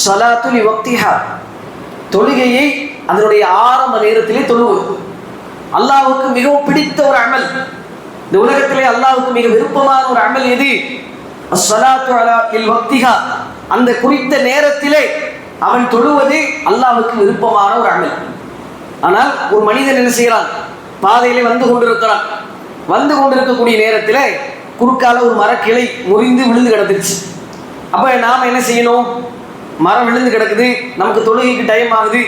ஸலாத்துல் வக்திஹா, தொழுகையை அதனுடைய ஆரம்ப நேரத்திலே தொழுவது. அல்லாஹ்வுக்கு மிகவும் பிடித்த ஒரு அமல். இந்த உலகத்திலே அல்லாஹ்வுக்கு மிக விருப்பமான ஒரு அமல் எது? ஸலாத்து அலா இல் வக்திஹா, அந்த குறித்த நேரத்திலே அவன் தொழுவது அல்லாஹ்வுக்கு விருப்பமான ஒரு அமல். ஆனால் ஒரு மனிதன் என்ன செய்யறான், பாதையிலே வந்து கொண்டிருக்கக்கூடிய நேரத்தில் குறுக்கால ஒரு மரக்கிளை முறிந்து விழுந்து கிடந்துருச்சு. அப்போ நாம் என்ன செய்யணும்? மரம் விழுந்து கிடக்குது, நமக்கு தொழுகைக்கு டைம் ஆகுது,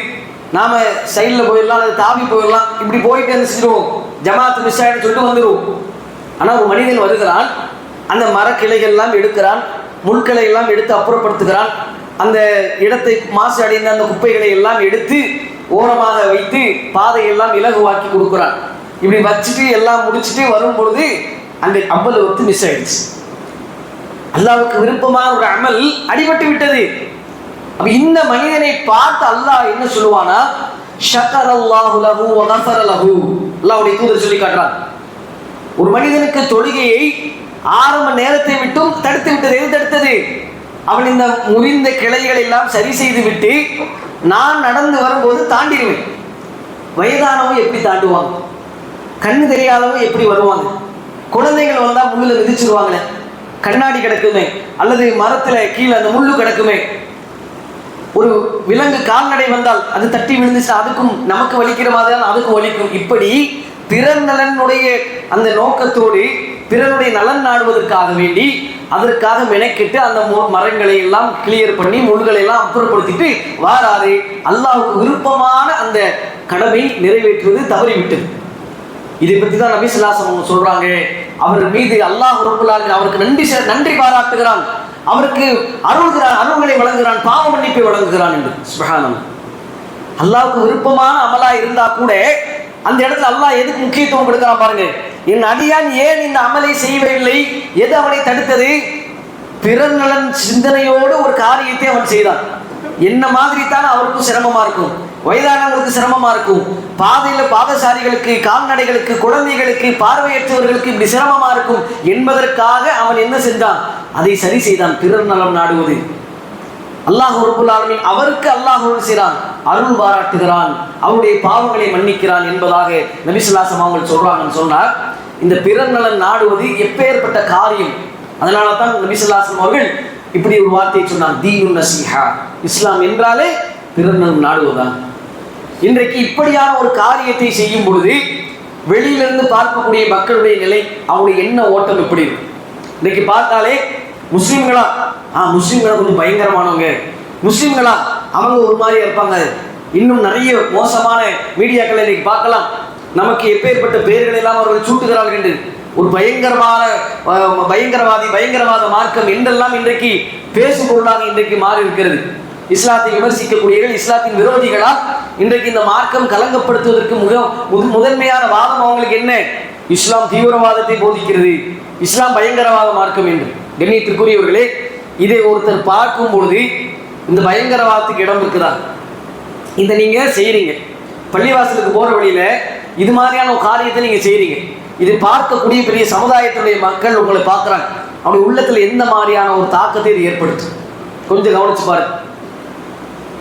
நாம் சைடில் போயிடலாம், அதை தாவி போயிடலாம், இப்படி போயிட்டு என்ன செஞ்சிடுவோம், ஜமாத்து மிஸ் ஆகிட்டு சொல்லிட்டு வந்துடுவோம். ஆனால் ஒரு மனிதன் வருகிறான், அந்த மரக்கிளைகள்லாம் எடுக்கிறான், முட்களை எல்லாம் எடுத்து அப்புறப்படுத்துகிறான், அந்த இடத்தை மாசு அடைந்த அந்த குப்பைகளை எல்லாம் எடுத்து ஓரமாக வைத்து பாதையெல்லாம் இலகுவாக்கி கொடுக்குறான். இப்படி வச்சுட்டு எல்லாம் முடிச்சுட்டு வரும் பொழுது அந்த அமல் வந்து மிஸ் ஆயிடுச்சு. அல்லாஹ்வுக்கு விருப்பமான ஒரு அமல் அடிபட்டு விட்டது. அப்ப இந்த மனிதனை பார்த்து அல்லாஹ் என்ன சொல்லுவானா, ஷக்கரல்லாஹு லஹு வ கஃபர லஹு. அல்லாஹ்வுடைய தூதர் சொல்லி காட்டுறான், ஒரு மனிதனுக்கு தொழுகையை ஆரம்ப நேரத்தை விட்டும் தடுத்து விட்டது. எது தடுத்தது? அவன் இந்த முறிந்த கிளைகளை எல்லாம் சரி செய்து விட்டு நான் நடந்து வரும்போது தாண்டிடுவேன். வயதானவங்க எப்படி தாண்டுவாங்க? கண்ணு தெரியாதவங்க எப்படி வருவாங்க? குழந்தைகள் வந்தா முள்ளுல மிதிச்சிருவாங்களே, கண்ணாடி கிடக்குமே, அல்லது மரத்துல கீழே அந்த முள்ளு கிடக்குமே. ஒரு விலங்கு கால்நடை வந்தால் அது தட்டி விழுந்துச்சு, அதுக்கும் நமக்கு வலிக்கிற மாதிரி தான் அதுக்கும் வலிக்கும். இப்படி பிறர் நலனுடைய அந்த நோக்கத்தோடு பிறனுடைய நலன் நாடுவதற்காக வேண்டி அதற்காக மெனக்கிட்டு அந்த மரங்களை எல்லாம் கிளியர் பண்ணி முள்களை எல்லாம் அப்புறப்படுத்திட்டு வாராரு. அல்லாஹ்வுக்கு விருப்பமான அந்த கடமை நிறைவேற்றுவது தவறிவிட்டது. இதை பற்றி தான் நபி ஸல்லல்லாஹு அலைஹி வஸல்லம் சொல்றாங்க. அவர் மீது அல்லாஹ் ரப்பல் ஆலமீன் அவருக்கு நன்றி பாராட்டுகிறான், அவருக்கு அருள்களை வழங்குகிறான், பாவ மன்னிப்பை வழங்குகிறான் என்று. சுப்ஹானல்லாஹ். அல்லாஹ்வுக்கு விருப்பமான அமலா இருந்தா கூட அந்த இடத்துல அல்லாஹ் எதுக்கு முக்கியத்துவம் கொடுக்கிறான் பாருங்க. என் அடியான் ஏன் இந்த அமலை செய்யவில்லை, எது அவனை தடுத்தது? பிறர் நலன் சிந்தனையோடு ஒரு காரியத்தை அவன் செய்தான். என்ன மாதிரி தான் அவருக்கும் சிரமமா இருக்கும், வயதானவர்களுக்கு சிரமமா இருக்கும், பாதசாரிகளுக்கு, கால்நடைகளுக்கு, குழந்தைகளுக்கு, பார்வையற்றவர்களுக்கு இப்படி சிரமமா இருக்கும் என்பதற்காக அவன் என்ன செஞ்சான்? அதை சரி செய்தான். பிறர் நலம் நாடுவது அல்லாஹ் ரப்பல் ஆலமீன் அவருக்கு அல்லாஹ் செய்கிறான், அருள் பாராட்டுகிறான், அவருடைய பாவங்களை மன்னிக்கிறான் என்பதாக நபி ஸல்லல்லாஹு அலைஹி வஸல்லம் அவங்க சொல்றாங்கன்னு சொன்னார். இந்த பிறர் நலன் நாடுவது எப்பேற்பட்ட காரியம். அதனால தான் நபி ஸல்லல்லாஹு அலைஹி வஸல்லம் அவர்கள் இப்படி ஒரு வார்த்தையை சொன்னார், தீனுன் நஸீஹா. இஸ்லாம் என்றாலே பிறர் நலன் நாடுவதுதான். இன்றைக்கு இப்படியான ஒரு காரியத்தை செய்யும் பொழுது வெளியிலிருந்து பார்க்கக்கூடிய மக்களுடைய நிலை, அவருடைய எண்ண ஓட்டம் எப்படி இருக்கு? இன்னைக்கு பார்த்தாலே முஸ்லிம்களா கொஞ்சம் பயங்கரமானவங்க, முஸ்லிம்களா அவங்க ஒரு மாதிரி இருப்பாங்க. இன்னும் நிறைய மோசமான மீடியாக்களை இன்னைக்கு பார்க்கலாம். நமக்கு எப்பேற்பட்ட பெயர்கள் எல்லாம் அவர்கள் சூட்டுகிறார்கள் என்று. ஒரு பயங்கரவாத மார்க்கம் என்றெல்லாம் இன்றைக்கு பேசும் பொருளாக இன்றைக்கு மாறி இருக்கிறது. இஸ்லாத்தை விமர்சிக்கக்கூடியவர்கள், இஸ்லாத்தின் விரோதிகளால் இன்றைக்கு இந்த மார்க்கம் கலங்கப்படுத்துவதற்கு முதன்மையான வாதம் அவங்களுக்கு என்ன? இஸ்லாம் தீவிரவாதத்தை போதிக்கிறது, இஸ்லாம் பயங்கரவாத மார்க்கம் என்று. கண்ணியத்திற்குரியவர்களே, இதை ஒருத்தர் பார்க்கும் பொழுது இந்த பயங்கரவாதத்துக்கு இடம் இருக்குதான். இதை நீங்க செய்யறீங்க, பள்ளிவாசலுக்கு போற வழியில இது மாதிரியான ஒரு காரியத்தை நீங்க செய்யறீங்க. இதை பார்க்கக்கூடிய பெரிய சமுதாயத்தினுடைய மக்கள் உங்களை பார்க்குறாங்க. அவருடைய உள்ளத்துல எந்த மாதிரியான ஒரு தாக்கத்தை இது ஏற்படுத்தும்? கொஞ்சம் கவனிச்சு பாருங்க.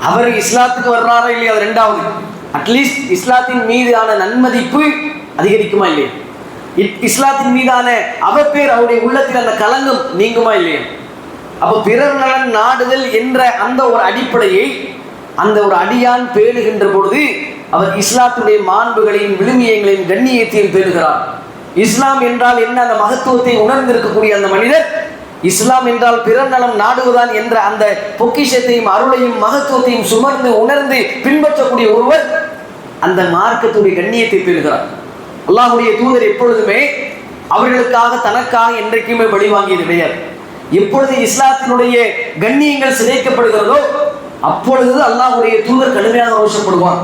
அவர் இஸ்லாத்துக்கு வர்றாரா இல்லையா, அது ரெண்டாவது. அட்லீஸ்ட் இஸ்லாத்தின் மீதான நன்மதிப்பு அதிகரிக்குமா இல்லையா? இஸ்லாத்தின் மீதான அவப்பேர் அவருடைய உள்ளத்தில் அந்த கலங்கம் நீங்குமா இல்லையா? அப்போ பிறர் நலன் நாடுதல் என்ற அந்த ஒரு அடிப்படையை அந்த ஒரு அடியான் பேணுகின்ற பொழுது அவர் இஸ்லாத்துடைய மாண்புகளையும் விழுமியங்களையும் கண்ணியத்தையும் பேணுகிறார். இஸ்லாம் என்றால் என்ன அந்த மகத்துவத்தை உணர்ந்திருக்கக்கூடிய அந்த மனிதர், இஸ்லாம் என்றால் பிறர் நலம் நாடுவதான் என்ற அந்த பொக்கிஷத்தையும் அருளையும் மகத்துவத்தையும் சுமர்ந்து உணர்ந்து பின்பற்றக்கூடிய ஒருவர் அந்த மார்க்கத்துடைய கண்ணியத்தை பேணுகிறார். அல்லாஹ்வுடைய தூதர் எப்பொழுதுமே அவர்களுக்காக தனக்காக என்றைக்குமே பழி வாங்கியது கிடையாது. எப்பொழுது இஸ்லாத்தினுடைய கண்ணியங்கள் சிதைக்கப்படுகிறதோ அப்பொழுது அல்லாஹ்வுடைய தூதர் கடுமையாக ரோஷப்படுவார்.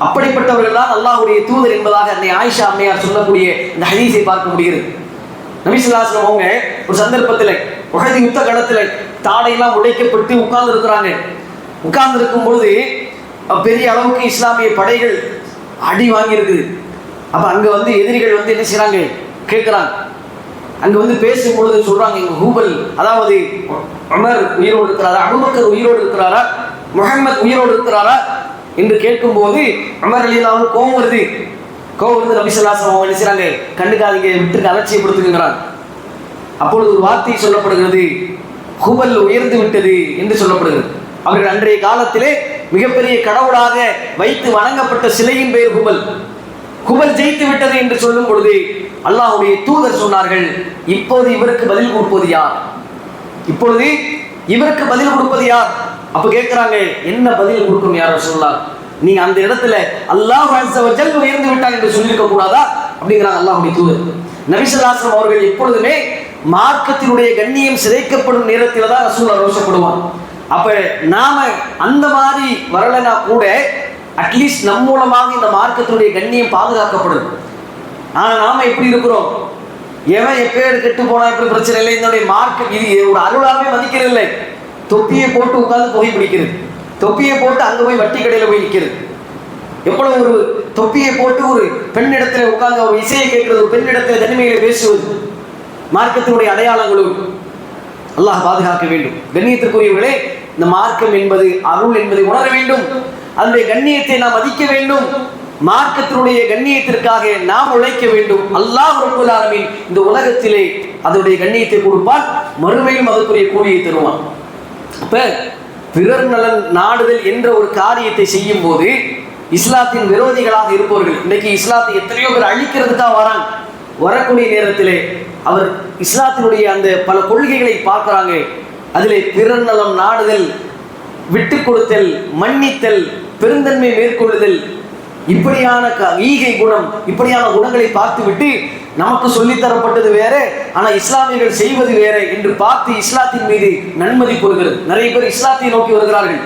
அப்படிப்பட்டவர்கள் தான் அல்லாஹ்வுடைய தூதர் என்பதாக அன்னை ஆயிஷா அம்மையார் சொல்லக்கூடிய இந்த ஹதீஸை பார்க்க முடிகிறது. நபி ஸல்லல்லாஹு அலைஹி வஸல்லம் அவங்க ஒரு சந்தர்ப்பத்தில் உஹது யுத்த களத்தில் தாடையெல்லாம் உடைக்கப்பட்டு உட்கார்ந்து இருக்கிறாங்க. உட்கார்ந்து இருக்கும் பொழுது பெரிய அளவுக்கு இஸ்லாமிய படைகள் அடி வாங்கி இருக்குது. அப்ப அங்க வந்து எதிரிகள் வந்து என்ன செய்யறாங்க, கேட்கிறாங்க. அங்க வந்து பேசும்பொழுது சொல்றாங்க, இங்க ஹூபல், அதாவது உமர் உயிரோடு இருக்கிறாரா, அபூபக்கர் உயிரோடு இருக்கிறாரா, முஹம்மத் உயிரோடு இருக்கிறாரா என்று கேட்கும்போது உமர் ரலியல்லாஹு அன்ஹு கோபம் வருது. நபி ஸல்லல்லாஹு அலைஹி வஸல்லம் என்ன செய்றாங்க, கண்டுக்காதீங்க, விட்டு அலட்சியப்படுத்துகிறார். அப்பொழுது ஒரு வார்த்தை சொல்லப்படுகிறது, ஹூபல் உயர்ந்து விட்டது என்று சொல்லப்படுகிறது. அவர்கள் அன்றைய காலத்திலே மிகப்பெரிய கடவுளாக வைத்து வணங்கப்பட்ட சிலையின் பெயர் ஹூபல். ஹுபல் ஜெயித்து விட்டது என்று சொல்லும் பொழுது அல்லாஹ்வுடைய தூதர் சொன்னார்கள், இப்போது இவருக்கு பதில் கொடுப்பது யார்? இப்பொழுது இவருக்கு பதில் கொடுப்பது யார்? அப்ப கேட்கிறாங்க, என்ன பதில் கொடுக்கும் யார் சொல்லலாம்? நீங்க அந்த இடத்துல அல்லாஹ் அஸ்ஸ வ ஜல் உயர்ந்து விட்டார் என்று சொல்லியிருக்க கூடாதா அப்படிங்கிறாங்க அல்லாஹ்வுடைய தூதர். நபி ஸல்லல்லாஹு அலைஹி வஸல்லம் அவர்கள் எப்பொழுதுமே மார்க்கத்தினுடைய கண்ணியம் சிதைக்கப்படும் நேரத்தில் தான் ரசூலுல்லாஹ் ரோஷப்படுவார். அப்ப நாம அந்த மாதிரி வரலனா கூட அட்லீஸ்ட் நம் மூலமாக இந்த மார்க்கத்தினுடைய கண்ணியம் பாதுகாக்கப்படும். ஆனா நாம எப்படி இருக்கிறோம்? எவன் எப்பேடு கெட்டு போனா எப்படி பிரச்சனை இல்லை, இதனுடைய மார்க்கம் இது ஒரு அருளாவே மதிக்கிறது இல்லை. தொப்பியை போட்டு உட்கார்ந்து புகை பிடிக்கிறது, தொப்பியை போட்டு அங்க போய் வட்டி கடையில போய் நிற்கிறது. எவ்வளவு ஒரு தொப்பியை போட்டு ஒரு பெண்ணிடத்துல உட்கார்ந்து ஒரு இசையை கேட்கிறது, ஒரு பெண்ணிடத்துல தனிமையில பேசுவது, மார்க்கத்தினுடைய அடையாளங்களும். அல்லாஹ் பாதுகாக்க வேண்டும். கண்ணியத்திற்குரியவர்களே, இந்த மார்க்கம் என்பது அருள் என்பதை உணர வேண்டும். அதனுடைய கண்ணியத்தை நாம் மதிக்க வேண்டும். மார்க்கத்தினுடைய கண்ணியத்திற்காக நாம் உழைக்க வேண்டும். அல்லாஹ் ரப்பல் ஆலமீன் இந்த உலகத்திலே அதனுடைய கண்ணியத்தை கொடுப்பான், மறுமையிலும் அதற்குரிய கூலியை தருவான். அப்ப பிறர் நலன் நாடுதல் என்ற ஒரு காரியத்தை செய்யும் போது இஸ்லாத்தின் விரோதிகளாக இருப்பவர்கள். இன்றைக்கு இஸ்லாத்தை எத்தனையோ பேர் அழிக்கிறதுக்காக வராங்க. வரக்கூடிய நேரத்திலே அவர் இஸ்லாத்தினுடைய அந்த பல கொள்கைகளை பார்க்கிறாங்க. அதிலே பிறர் நலம் நாடுதல், விட்டு கொடுத்தல், மன்னித்தல், பெருந்தன்மை மேற்கொள்ளுதல், இப்படியான ஈகை குணம், இப்படியான குணங்களை பார்த்துவிட்டு நமக்கு சொல்லித்தரப்பட்டது வேற, ஆனால் இஸ்லாமியர்கள் செய்வது வேற என்று பார்த்து இஸ்லாத்தின் மீது நன்மதிப்பு வருகிறது. நிறைய பேர் இஸ்லாத்தை நோக்கி வருகிறார்கள்.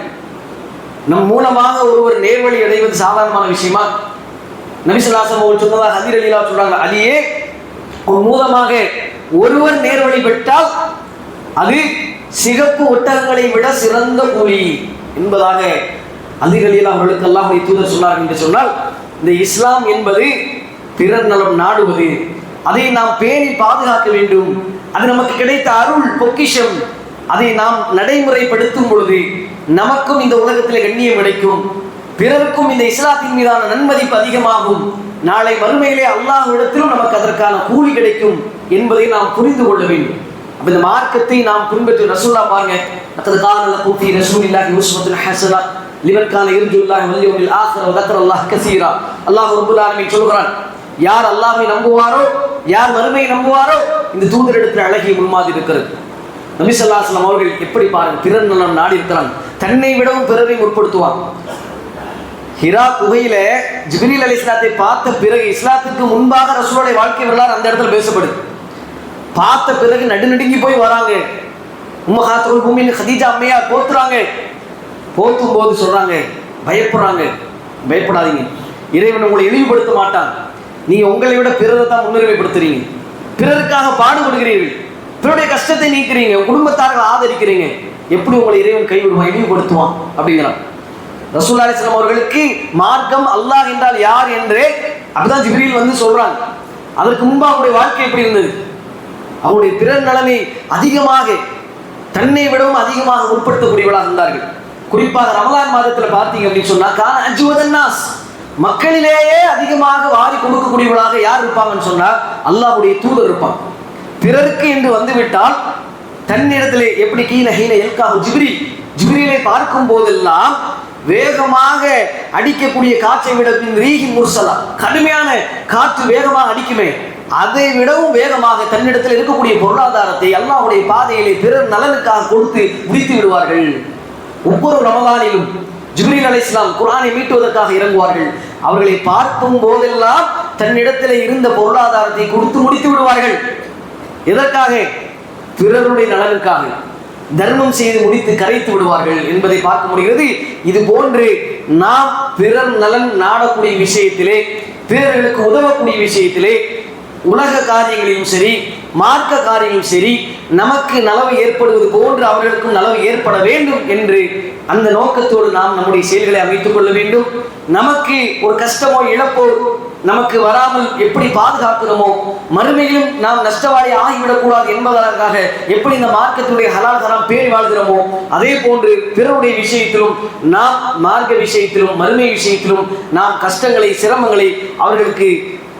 நம் மூலமாக ஒருவர் நேர்வழி அடைவது சாதாரணமான விஷயமா? நபி ஸல்லல்லாஹு அலைஹி வஸல்லம் சொன்னதாக ஹதீர் அலிலா சொல்றாங்க, அலியே ஒரு மூலமாக ஒருவர் நேர்வழி பெற்றால் அது சிகப்பு ஒட்டகங்களை விட சிறந்த கூலி என்பதாக ஹதீர் அலிலா அவர்களுக்கு அல்லாஹ்வுடைய தூதர் சொன்னார் என்று சொன்னால், இந்த இஸ்லாம் என்பது பிறர் நலம் நாடுவது, அதை நாம் பேணி பாதுகாக்க வேண்டும். அது நமக்கு கிடைத்த அருள் பொக்கிஷம். அதை நாம் நடைமுறைப்படுத்தும் பொழுது நமக்கும் இந்த உலகத்தில் கண்ணியம் கிடைக்கும், பிறருக்கும் இந்த இஸ்லாத்தின் மீதான நன்மதிப்பு அதிகமாகும். நாளை மறுமையிலே அல்லாஹ்விடத்திலும் நமக்கு அதற்கான கூலி கிடைக்கும் என்பதை நாம் புரிந்து கொள்ள வேண்டும். அப்ப இந்த மார்க்கத்தை நாம் பின்பற்றி ரசூலுல்லாஹ் பாருங்க, லக்கத் கான லக்கும் ஃபீ ரசூலில்லாஹி உஸ்வத்துன் ஹஸனா லிமன் கான யர்ஜுல்லாஹ வல் யௌமில் ஆখির வ ذكرல்லாஹ கஸீரா. அல்லாஹ் ரப்பல் ஆலமீன் சொல்கிறான், யார் அல்லாஹ்வை நம்புவாரோ, யார் மறுமையை நம்புவாரோ, இந்த தூதரிடத்தில் அழகிய முன்மாதிரி இருக்கிறது. நபி ஸல்லல்லாஹு அலைஹி வஸல்லம் அவர்கள் எப்படி பாருங்க, பிறர் நலம் நாடி இருக்கிறாங்க, தன்னை விடவும் பிறரை முற்படுத்துவாங்க. ஹிரா குகையில ஜிப்ரீல் அலைஹிஸ்ஸலாத்தை பார்த்த பிறகு, இஸ்லாத்துக்கு முன்பாக ரசூலுடைய வாழ்க்கை வரலாறு அந்த இடத்துல பேசப்படுது. பார்த்த பிறகு நடுநடுங்கி போய் வராங்க. உம்மஹாத்துல் முஃமினீன் ஹதீஜா அம்மையார் போத்துறாங்க. போத்தும் போது சொல்றாங்க, பயப்படுறாங்க, பயப்படாதீங்க, இறைவன் உங்களை இழிவுபடுத்த மாட்டான். நீங்க உங்களை விட பிறரை தான் முன்னுரிமைப்படுத்துறீங்க, பிறருக்காக பாடுபடுகிறீர்கள், பிறருடைய கஷ்டத்தை நீக்கிறீங்க, குடும்பத்தார்கள் ஆதரிக்கிறீங்க, எப்படி உங்களை இறைவன் கைவிடுவான், இழிவுபடுத்துவான் அப்படிங்கிறான். ரசூலுல்லாஹி அலைஹி வஸல்லம் அவர்களுக்கு மார்க்கம் அல்லாஹ் என்றால் யார் என்று அப்படிதான் ஜிப்ரீல் வந்து சொல்றாங்க. அதற்கு முன்பு அவருடைய வாழ்க்கை எப்படி இருந்தது? அவருடைய பிறர் நலனை அதிகமாக, தன்னை விடவும் அதிகமாக முற்படுத்தக்கூடியவர்களாக இருந்தார்கள். குறிப்பாக ரமலான் மாதத்தில் பார்த்தீங்க அப்படின்னு சொன்னா, கான அஜ்வதன் நாஸ், மக்களிலேயே அதிகமாக வாரி கொடுக்கக்கூடியவர்களாக யார் இருப்பாங்கன்னு சொன்னா அல்லாஹ்வுடைய தூதர் இருப்பாங்க. பிறருக்கு என்று வந்துவிட்டால் தன்னிடத்திலே எப்படி கீழ ஹீன எல்காஹு ஜிப்ரீல், ஜிப்ரீலை பார்க்கும் போதெல்லாம் வேகமாக அடிக்கக்கூடிய காற்றை விட ரீஹி முர்சலா, கடுமையான காற்று வேகமாக அடிக்குமே, அதை விடவும் வேகமாக தன்னிடத்தில் இருக்கக்கூடிய பொருளாதாரத்தை அல்லாஹ்வுடைய பாதையிலே பிறர் நலனுக்காக கொடுத்து முடித்து விடுவார்கள். ஒவ்வொரு ரமலானிலும் ஜிப்ரீல் அலைஹிஸ்ஸலாம் குர்ஆனை மீட்டுவதற்காக இறங்குவார்கள். அவர்களை பார்க்கும் போதெல்லாம் தன்னிடத்தில் இருந்த பொருளாதாரத்தை கொடுத்து முடித்து விடுவார்கள். எதற்காக? பிறருடைய நலனுக்காக தர்மம் செய்து முடித்து கரைத்து விடுவார்கள் என்பதை பார்க்க முடிகிறது. இது போன்று நாம் பிறர் நலன் நாடக்கூடிய விஷயத்திலே, பிறர்களுக்கு உதவக்கூடிய விஷயத்திலே, உலக காரியங்களிலும் சரி, மார்க்க காரியங்களும் சரி, நமக்கு நலவு ஏற்படுவது போன்று அவர்களுக்கும் நலவு ஏற்பட வேண்டும் என்று அந்த நோக்கத்தோடு நாம் நம்முடைய செயல்களை அமைத்துக் கொள்ள வேண்டும். நமக்கு ஒரு கஷ்டமோ இழப்போ நமக்கு வராமல் எப்படி பாதுகாக்கிறோமோ, மறுமையிலும் நாம் நஷ்டவாளி ஆகிவிடக்கூடாது என்பதற்காக எப்படி இந்த மார்க்கத்தினுடைய ஹலால் ஹராம் பேணி வாழ்கிறோமோ, அதே போன்று பிறருடைய விஷயத்திலும், நாம் மார்க்க விஷயத்திலும், மறுமை விஷயத்திலும் நாம் கஷ்டங்களை, சிரமங்களை அவர்களுக்கு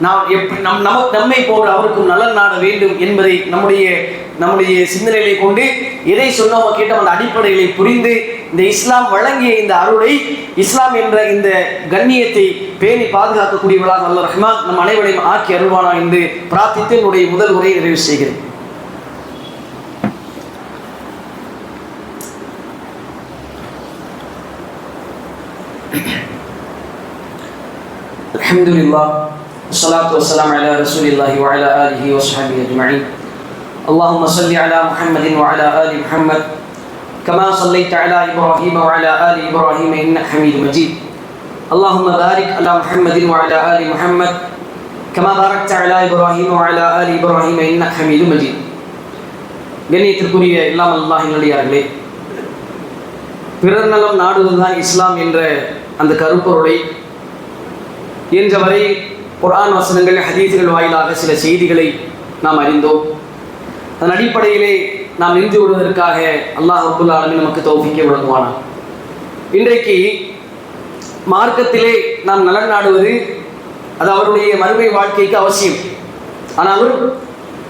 நாம் எப்படி நம்மை போன்று அவருக்கும் நலன் நாட வேண்டும் என்பதை நம்முடைய சிந்தனைகளை கொண்டு, எதை சொன்னோமோ கேட்டோம் அந்த அடிப்படைகளை புரிந்து, இந்த இஸ்லாம் வழங்கிய இந்த அருளை, இஸ்லாம் என்ற இந்த கண்ணியத்தை பேணி பாதுகாக்கக்கூடியவர்களாக அல்லாஹ் ரஹ்மான் நம் அனைவரையும் ஆக்கி அருள்வானா என்று பிரார்த்தித்து என்னுடைய முதல் உரையை நிறைவு செய்கிறேன். அல்ஹம்துலில்லாஹ் والصلاة والسلام على رسول الله وعلى آله وصحبه أجمعين. اللهم صل على محمد وعلى آل محمد كما صليت على إبراهيم وعلى آل إبراهيم إنك حميد مجيد. اللهم بارك على محمد وعلى آل محمد كما باركت على إبراهيم وعلى آل إبراهيم إنك حميد مجيد. கண்ணியத்திற்குரிய எல்லாம் அல்லாஹ்வின் நல்லடியார்களே, பிறர் நலம் நாடுவதுதான் இஸ்லாம் என்ற அந்த கருப்பொருளை இயன்றவரை குர்ஆன் வசனங்கள், ஹதீஸ்கள் வாயிலாக சில செய்திகளை நாம் அறிந்தோம். அதன் அடிப்படையிலே நாம் நின்று விடுவதற்காக அல்லாஹ் ரப்பல் ஆலமீன் நமக்கு தௌஃபீக்கை வழங்குவானான். இன்றைக்கு மார்க்கத்திலே நாம் நலன் நாடுவது அது அவருடைய மறுமை வாழ்க்கைக்கு அவசியம். ஆனாலும்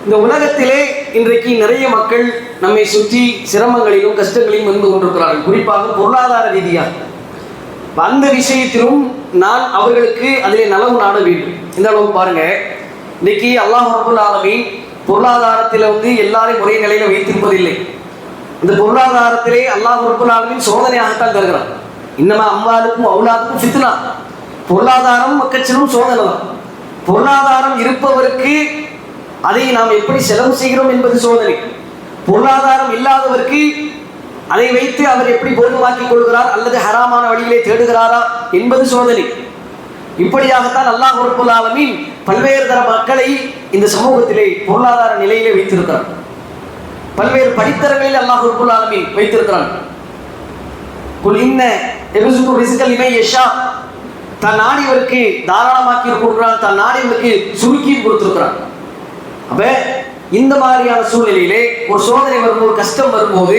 இந்த உலகத்திலே இன்றைக்கு நிறைய மக்கள் நம்மை சுற்றி சிரமங்களிலும் கஷ்டங்களிலும் இருந்து கொண்டிருக்கிறார்கள். குறிப்பாக பொருளாதார ரீதியாக அந்த விஷயத்திலும் நான் அவர்களுக்கு அதிலே நலவு நாட வேண்டும். இந்த அளவு பாருங்க, இன்னைக்கு அல்லாஹ் ரப்பல் ஆலமீன் பொருளாதாரத்தில் வந்து எல்லாரையும் ஒரே நிலையில வைத்திருப்பதில்லை. இந்த பொருளாதாரத்திலே அல்லாஹ் ரப்பல் ஆலமீன் சோதனையாகத்தான் தருகிறான். இன்னமா அம்வாலுக்கும் அவுலாதுக்கும் ஃபித்னா. பொருளாதாரம் மக்களும் சோதனை தான். பொருளாதாரம் இருப்பவருக்கு அதை நாம் எப்படி செலவு செய்கிறோம் என்பது சோதனை. பொருளாதாரம் இல்லாதவருக்கு அதை வைத்து அவர் எப்படி பொருளாக்கிக் கொள்கிறார் அல்லது ஹராமான வழியிலே தேடுகிறாரா என்பது சோதனை. இப்படியாகத்தான் அல்லாஹ் ரப்பல் ஆலமீன் பல்வேறு தர மக்களை இந்த சமூகத்திலே பொருளாதார நிலையிலே வைத்திருக்கிறார். பல்வேறு படித்தரங்களில் அல்லாஹ் ரப்பல் ஆலமீன் வைத்திருக்கிறான். குல் இன்ன யர்ஸுகு ரிஸ்கல் லிமன் யஷா, தான் நாடியவருக்கு தாராளமாக்கி கொடுக்கிறான், தான் நாடியவருக்கு சுருக்கி கொடுத்திருக்கிறான். அப்ப இந்த மாதிரியான சூழ்நிலையிலே ஒரு சோதனை வரும்போது, கஷ்டம் வரும்போது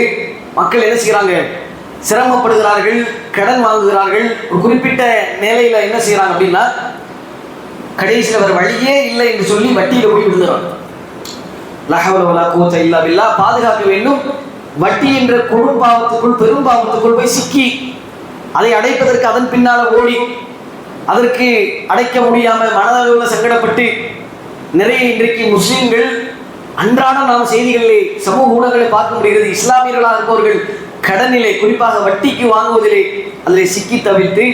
மக்கள் என்ன செய்யறாங்க? சிரமப்படுகிறார்கள், கடன் வாங்குகிறார்கள். ஒரு குறிப்பிட்ட நிலையில என்ன செய்யறாங்க அப்படின்னா, கடைசியில் அவர் வழியே இல்லை என்று சொல்லி வட்டியில போய் விடுகிறாங்க. லா ஹவ்ல வலா குவத்த இல்லா பில்லாஹ். பாதுகாக்க வேண்டும். வட்டி என்ற கொடும்பாவத்துக்குள், பெரும்பாவத்துக்குள் போய் சிக்கி அதை அடைப்பதற்கு அதன் பின்னால ஓடி அதற்கு அடைக்க முடியாம மனதளவில் சங்கடப்பட்டு நிறைய இன்றைக்கு முஸ்லிம்கள் அன்றாடம் நாம் செய்திகளிலே சமூக ஊடகங்களை பார்க்க முடிகிறது. இஸ்லாமியர்களாக இருப்பவர்கள் கடனிலே, குறிப்பாக வட்டிக்கு வாங்குவதிலே அதில் சிக்கி தவிர்த்து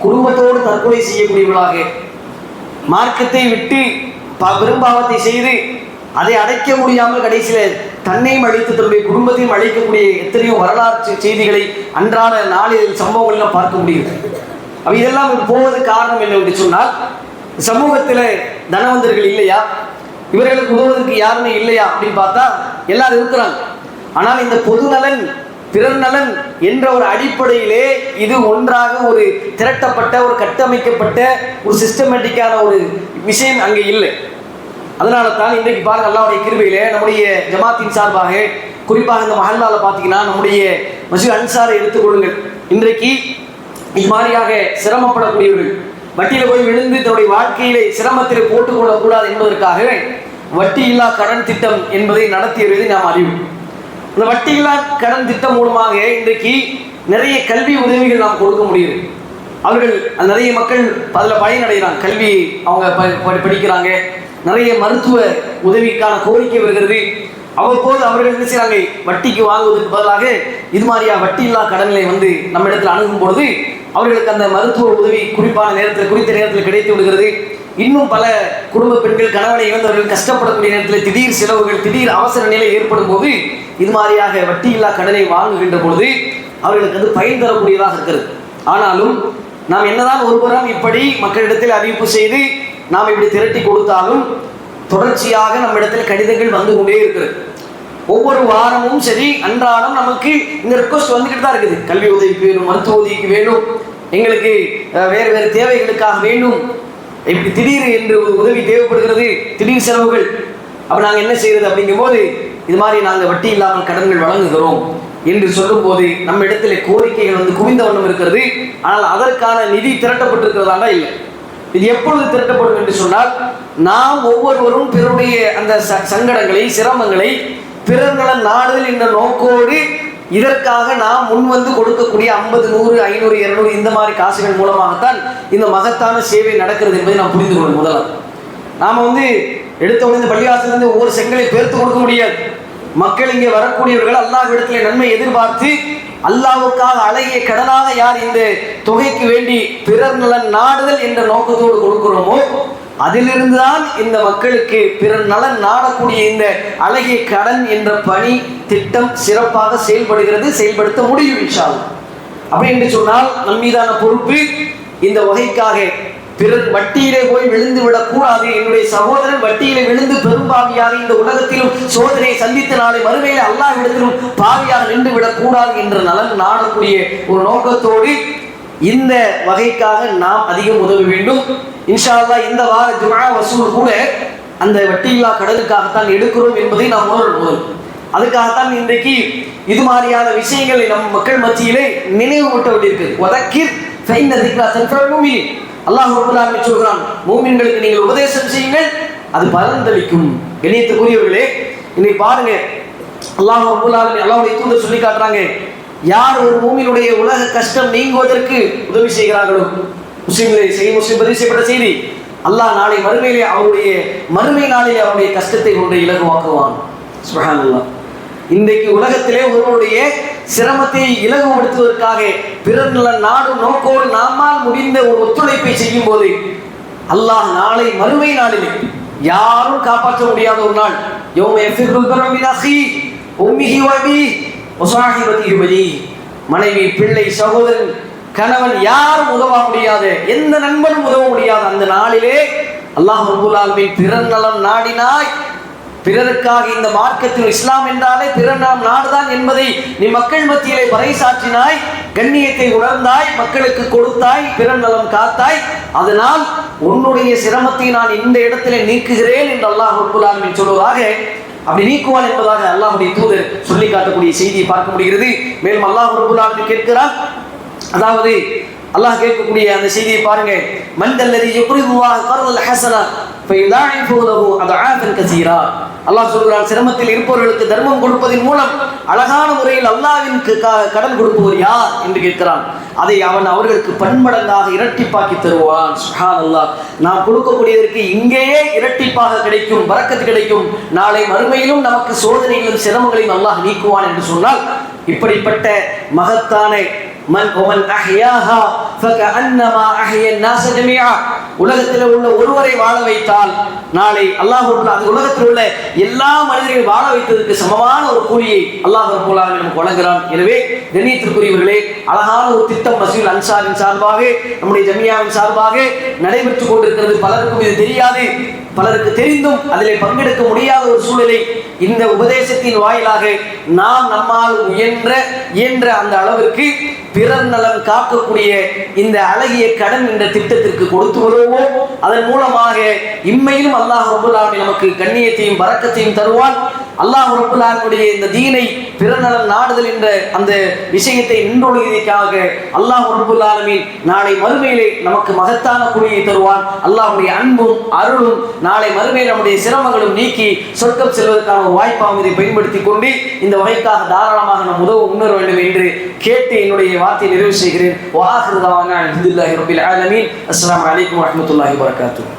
குடும்பத்தோடு தற்கொலை செய்யக்கூடியவர்களாக, மார்க்கத்தை விட்டு பெரும்பாவத்தை செய்து அதை அடைக்க முடியாமல் கடைசியில் தன்னையும் அழித்து தன்னுடைய குடும்பத்தையும் அழிக்கக்கூடிய எத்தனையோ வரலாற்று செய்திகளை அன்றாட நாளில் சம்பவங்கள்லாம் பார்க்க முடியுது. அப்ப இதெல்லாம் போவதற்கு காரணம் என்னவென்று சொன்னால், சமூகத்தில் தனவந்தர்கள் இல்லையா, இவர்களுக்கு உதவுவதற்கு யாருமே இல்லையா அப்படின்னு பார்த்தா எல்லாரும் இருக்கிறாங்க. ஆனால் இந்த பொது நலன், பிறர் நலன் என்ற ஒரு அடிப்படையிலே இது ஒன்றாக ஒரு திரட்டப்பட்ட, ஒரு கட்டமைக்கப்பட்ட, ஒரு சிஸ்டமேட்டிக்கான ஒரு விஷயம் அங்கே இல்லை. அதனால தான் இன்றைக்கு பாருங்க, அல்லாஹ்வுடைய கிருபையிலே நம்முடைய ஜமாத்தின் சார்பாக, குறிப்பாக இந்த மஹல்லால பார்த்தீங்கன்னா நம்முடைய மஸ்ஜித் அன்சாரை எடுத்துக்கொள்ளுங்கள். இன்றைக்கு இது மாதிரியாக சிரமப்படக்கூடியவர்கள், வட்டியில் போய் விழுந்து தன்னுடைய வாழ்க்கையிலே சிரமத்தில் போட்டுக்கொள்ளக்கூடாது என்பதற்காக வட்டியில்லா கடன் திட்டம் என்பதை நடத்தியதை நாம் அறிவோம். இந்த வட்டியில்லா கடன் திட்டம் மூலமாக இன்றைக்கு நிறைய கல்வி உதவிகள் நாம் கொடுக்க முடியுது. அவர்கள் நிறைய மக்கள் அதில் பயனடைகிறாங்க. கல்வி அவங்க படிக்கிறாங்க. நிறைய மருத்துவ உதவிக்கான கோரிக்கை வருகிறது. அவ்வப்போது அவர்கள் என்ன செய்கிறாங்க? வட்டிக்கு வாங்குவதற்கு பதிலாக இது மாதிரியா வட்டியில்லா கடன்களை வந்து நம்ம இடத்துல அணுகும் பொழுது அவர்களுக்கு அந்த மருத்துவ உதவி குறிப்பான நேரத்தில், குறித்த நேரத்தில் கிடைத்து விடுகிறது. இன்னும் பல குடும்ப பெண்கள் கணவனை இழந்தவர்கள் கஷ்டப்படக்கூடிய நேரத்தில் திடீர் செலவுகள், திடீர் அவசர நிலை ஏற்படும் போது இது மாதிரியாக வட்டியில்லா கடனை வாங்குகின்ற பொழுது அவர்களுக்கு அது பயன் தரக்கூடியதாக இருக்கிறது. ஆனாலும் நாம் என்னதான் ஒருபுறம் இப்படி மக்களிடத்தில் அறிவிப்பு செய்து நாம் இப்படி திரட்டி கொடுத்தாலும் தொடர்ச்சியாக நம்ம இடத்துல கடிதங்கள் வந்து கொண்டே இருக்கிறது. ஒவ்வொரு வாரமும் சரி, அன்றாடம் நமக்கு இந்த ரிக்வஸ்ட் வந்துக்கிட்டு தான் இருக்குது. கல்வி உதவிக்கு வேணும், மருத்துவ உதவிக்கு வேணும், எங்களுக்கு வேறு வேறு தேவைகளுக்காக வேண்டும், இப்படி திடீர் என்று உதவி தேவைப்படுகிறது, திடீர் செலவுகள். அப்போ நாங்கள் என்ன செய்யறது அப்படிங்கும்போது இது மாதிரி நாங்கள் வட்டி இல்லாமல் கடன்கள் வழங்குகிறோம் என்று சொல்லும் போது நம்ம இடத்துல கோரிக்கைகள் வந்து குவிந்த வண்ணம் இருக்கிறது. ஆனால் அதற்கான நிதி திரட்டப்பட்டிருக்கிறதா இல்லை. இது எப்பொழுது திரட்டப்படும் என்று சொன்னால், நாம் ஒவ்வொருவரும் பிறருடைய அந்த சங்கடங்களை, சிரமங்களை, பிறர் நலன் நாடுதல் என்ற நோக்கோடு இதற்காக நாம் முன்வந்து கொடுக்கக்கூடிய 50, 100, 500, 200 இந்த மாதிரி காசுகள் மூலமாகத்தான் இந்த மகத்தான சேவை நடக்கிறது என்பதை நாம் புரிந்து கொள்ளும். முதலாவது நாம் வந்து எடுத்த உடனே இந்த பள்ளிவாசலிருந்து ஒவ்வொரு செங்கலை பேர்த்து கொடுக்க முடியாது. மக்கள் இங்கே வரக்கூடியவர்கள் அல்லாஹ்விடத்திலே நன்மை எதிர்பார்த்து அல்லாஹ்வுக்காக அழகிய கடனாக யார் இந்த தொகைக்கு வேண்டி பிறர் நலன் நாடுதல் என்ற நோக்கத்தோடு கொடுக்கிறோமோ அதிலிருந்து தான் இந்த மக்களுக்கு பிறர் நலன் நாடக்கூடிய இந்த அழகிய கடன் என்ற பணி திட்டம் சிறப்பாக செயல்படுகிறது, செயல்படுத்த முடியும் இன்ஷா அல்லாஹ். அப்படி என்று சொன்னால் நம் மீதான பொறுப்பு இந்த வகைக்காக பிறர் வட்டியிலே போய் விழுந்து விடக்கூடாது. என்னுடைய சகோதரன் வட்டியிலே விழுந்து பெரும்பாவியாக இந்த உலகத்திலும் சோதனையை சந்தித்த நாளை மறுமையிலே அல்லாஹ்விடத்திலும் பாவியாக நின்று விடக்கூடாது என்ற நலன் நாடக்கூடிய ஒரு நோக்கத்தோடு இந்த வகைக்காக நாம் அதிகம் உதவ வேண்டும். இன்ஷா அல்லாஹ் இந்த வார ஜும்ஆ வசூல் கூட அந்த வட்டியில்லா கடனுக்காகத்தான் எடுக்கிறோம் என்பதை நாம் உணர்வோம். அதுக்காகத்தான் இன்றைக்கு இது மாதிரியான விஷயங்களை நம் மக்கள் மத்தியிலே நினைவுபடுத்த வேண்டியிருக்கிறது. வதக்கிர் ஃபைன்ன திக்ரா தன்ஃபஉல் முஃமினீன். அல்லாஹ் ரப்பல் ஆலமீன் சொல்கிறான், மூமின்களுக்கு நீங்கள் உபதேசம் செய்யுங்கள், அது பலனளிக்கும். கண்ணியத்துக்குரியவர்களே, இன்னைக்கு பாருங்க, அல்லாஹ் ரப்பல் ஆலமீன் அல்லாஹ்வுடைய தூதர் சொல்லி காட்டுறாங்க, யார் ஒரு மூமினுடைய உலக கஷ்டம் நீங்குவதற்கு உதவி செய்கிறார்களோ, முஸ்லிம் பதிவு செய்யப்பட்ட செய்தி, அல்லாஹ் நாளை மறுமையிலே அவருடைய மறுமை நாளிலே அவருடைய கஷ்டத்தை ஒன்றை இலகுவாக்குவான். சுப்ஹானல்லாஹ். இன்றைக்கு உலகத்திலே ஒருவருடைய சிரமத்தை இலகுபடுத்துவதற்காக பிறர் நல நாடும் நோக்கோடு நம்மால் முடிந்த ஒரு ஒத்துழைப்பை செய்யும் போது அல்லாஹ் நாளை மறுமை நாளிலே யாரும் காப்பாற்ற முடியாத ஒரு நாள், மனைவி, பிள்ளை, சகோதரன், கணவன் யாரும் உதவ முடியாத, எந்த நண்பனும் உதவ முடியாத அந்த நாளிலே அல்லாஹ் ரப்பல் ஆலமீன் பிறர் நலம் நாடினாய், பிறருக்காக இந்த மார்க்கத்தில் இஸ்லாம் என்றாலே பிறர் நாம் நாடுதான் என்பதை நீ மக்கள் மத்தியிலே பறைசாற்றினாய், கண்ணியத்தை உணர்ந்தாய், மக்களுக்கு கொடுத்தாய், பிறர் நலம் காத்தாய், அதனால் உன்னுடைய சிரமத்தை நான் இந்த இடத்திலே நீக்குகிறேன் என்று அல்லாஹ் ரப்பல் ஆலமீன் சொல்வதாக, அப்படி நீக்குவான் என்பதாக அல்லாஹ்வுடைய தூதர் சொல்லி காட்டக்கூடிய செய்தியை பார்க்க முடிகிறது. மேலும் அல்லாஹ் ரப்பல் ஆலமீன் கேட்கிறான், அதாவது அல்லாஹ் கேட்கக்கூடிய அந்த செய்தியை பாருங்க. மன்தல்லதி யுக்ரிதுல்லாஹ கர்தல் ஹஸனா ஃபயதாஇஃபு லஹு அத்ஆஃபன் கஸீரா. அல்லாஹ் சொல்கிறான், சிரமத்தில் இருப்பவர்களுக்கு தர்மம் கொடுப்பதன் மூலம் அழகான முறையில் அல்லாஹ்விற்கு கடன் கொடுப்பவர் யார் என்று கேட்கிறான். அதை அவன் அவர்களுக்கு பன்மடங்காக இரட்டிப்பாக்கி தருவான். சுப்ஹானல்லாஹ். நாம் கொடுக்கக்கூடியதற்கு இங்கேயே இரட்டிப்பாக கிடைக்கும், பரக்கத்து கிடைக்கும். நாளை மறுமையிலும் நமக்கு சோதனைகளும் சிரமங்களையும் அல்லாஹ் நீக்குவான் என்று சொன்னால், இப்படிப்பட்ட மகத்தான உலகத்தில் உள்ள ஒருவரை வாழ வைத்தால் நாளை அல்லாஹ் உலகத்தில் உள்ள எல்லா மனிதர்களையும் வாழ வைத்ததற்கு சமமான ஒரு கூலியை அல்லாஹ் ரப்பல் ஆலமீன் நமக்கு வழங்குகிறான். எனவே கண்ணியத்திற்குரியவர்களே, அழகான ஒரு திட்டம் மஸ்ஜிதுல் அன்சாரின் சார்பாக, நம்முடைய ஜமியாவின் சார்பாக நடைபெற்றுக் கொண்டிருக்கிறது. பலருக்கும் இது தெரியாது, பலருக்கு தெரிந்தும் அதிலே பங்கெடுக்க முடியாத ஒரு சூழலை இந்த உபதேசத்தின் வாயிலாக நாம் நம்மால் இயன்ற அந்த அளவிற்கு பிறர் நலன் காக்கக்கூடிய இந்த அழகிய கடன் இந்த திட்டத்திற்கு கொடுத்து வருவோம். அதன் மூலமாக இம்மையிலும் அல்லாஹ் ரப்பல் ஆலமீன் நமக்கு கண்ணியத்தையும் பரக்கத்தையும் தருவான். அல்லாஹ் ரப்பல் ஆலமீனுடைய இந்த தீனை பிறர் நலன் நாடுதல் என்ற அந்த விஷயத்தை நின்றொழுகியதற்காக அல்லாஹ் ரப்பல் ஆலமீன் நாளை மறுமையிலே நமக்கு மகத்தான கூலியை தருவான். அல்லாஹ்வுடைய அன்பும் அருளும் நாளை மறுமையில் நம்முடைய சிரமங்களும் நீக்கி சொர்க்கம் செல்வதற்கான ஒரு வாய்ப்பாக இதை பயன்படுத்திக் கொண்டு இந்த வகைக்காக தாராளமாக நாம் முன்வர வேண்டும் என்று கேட்டு என்னுடைய வார்த்தையை நிறைவு செய்கிறேன். வஆகிரு தஅவானா அல்ஹம்துலில்லாஹி ரப்பில் ஆலமீன். அஸ்ஸலாமு அலைக்கும் வரஹ்மத்துல்லாஹி வபரகாத்துஹு.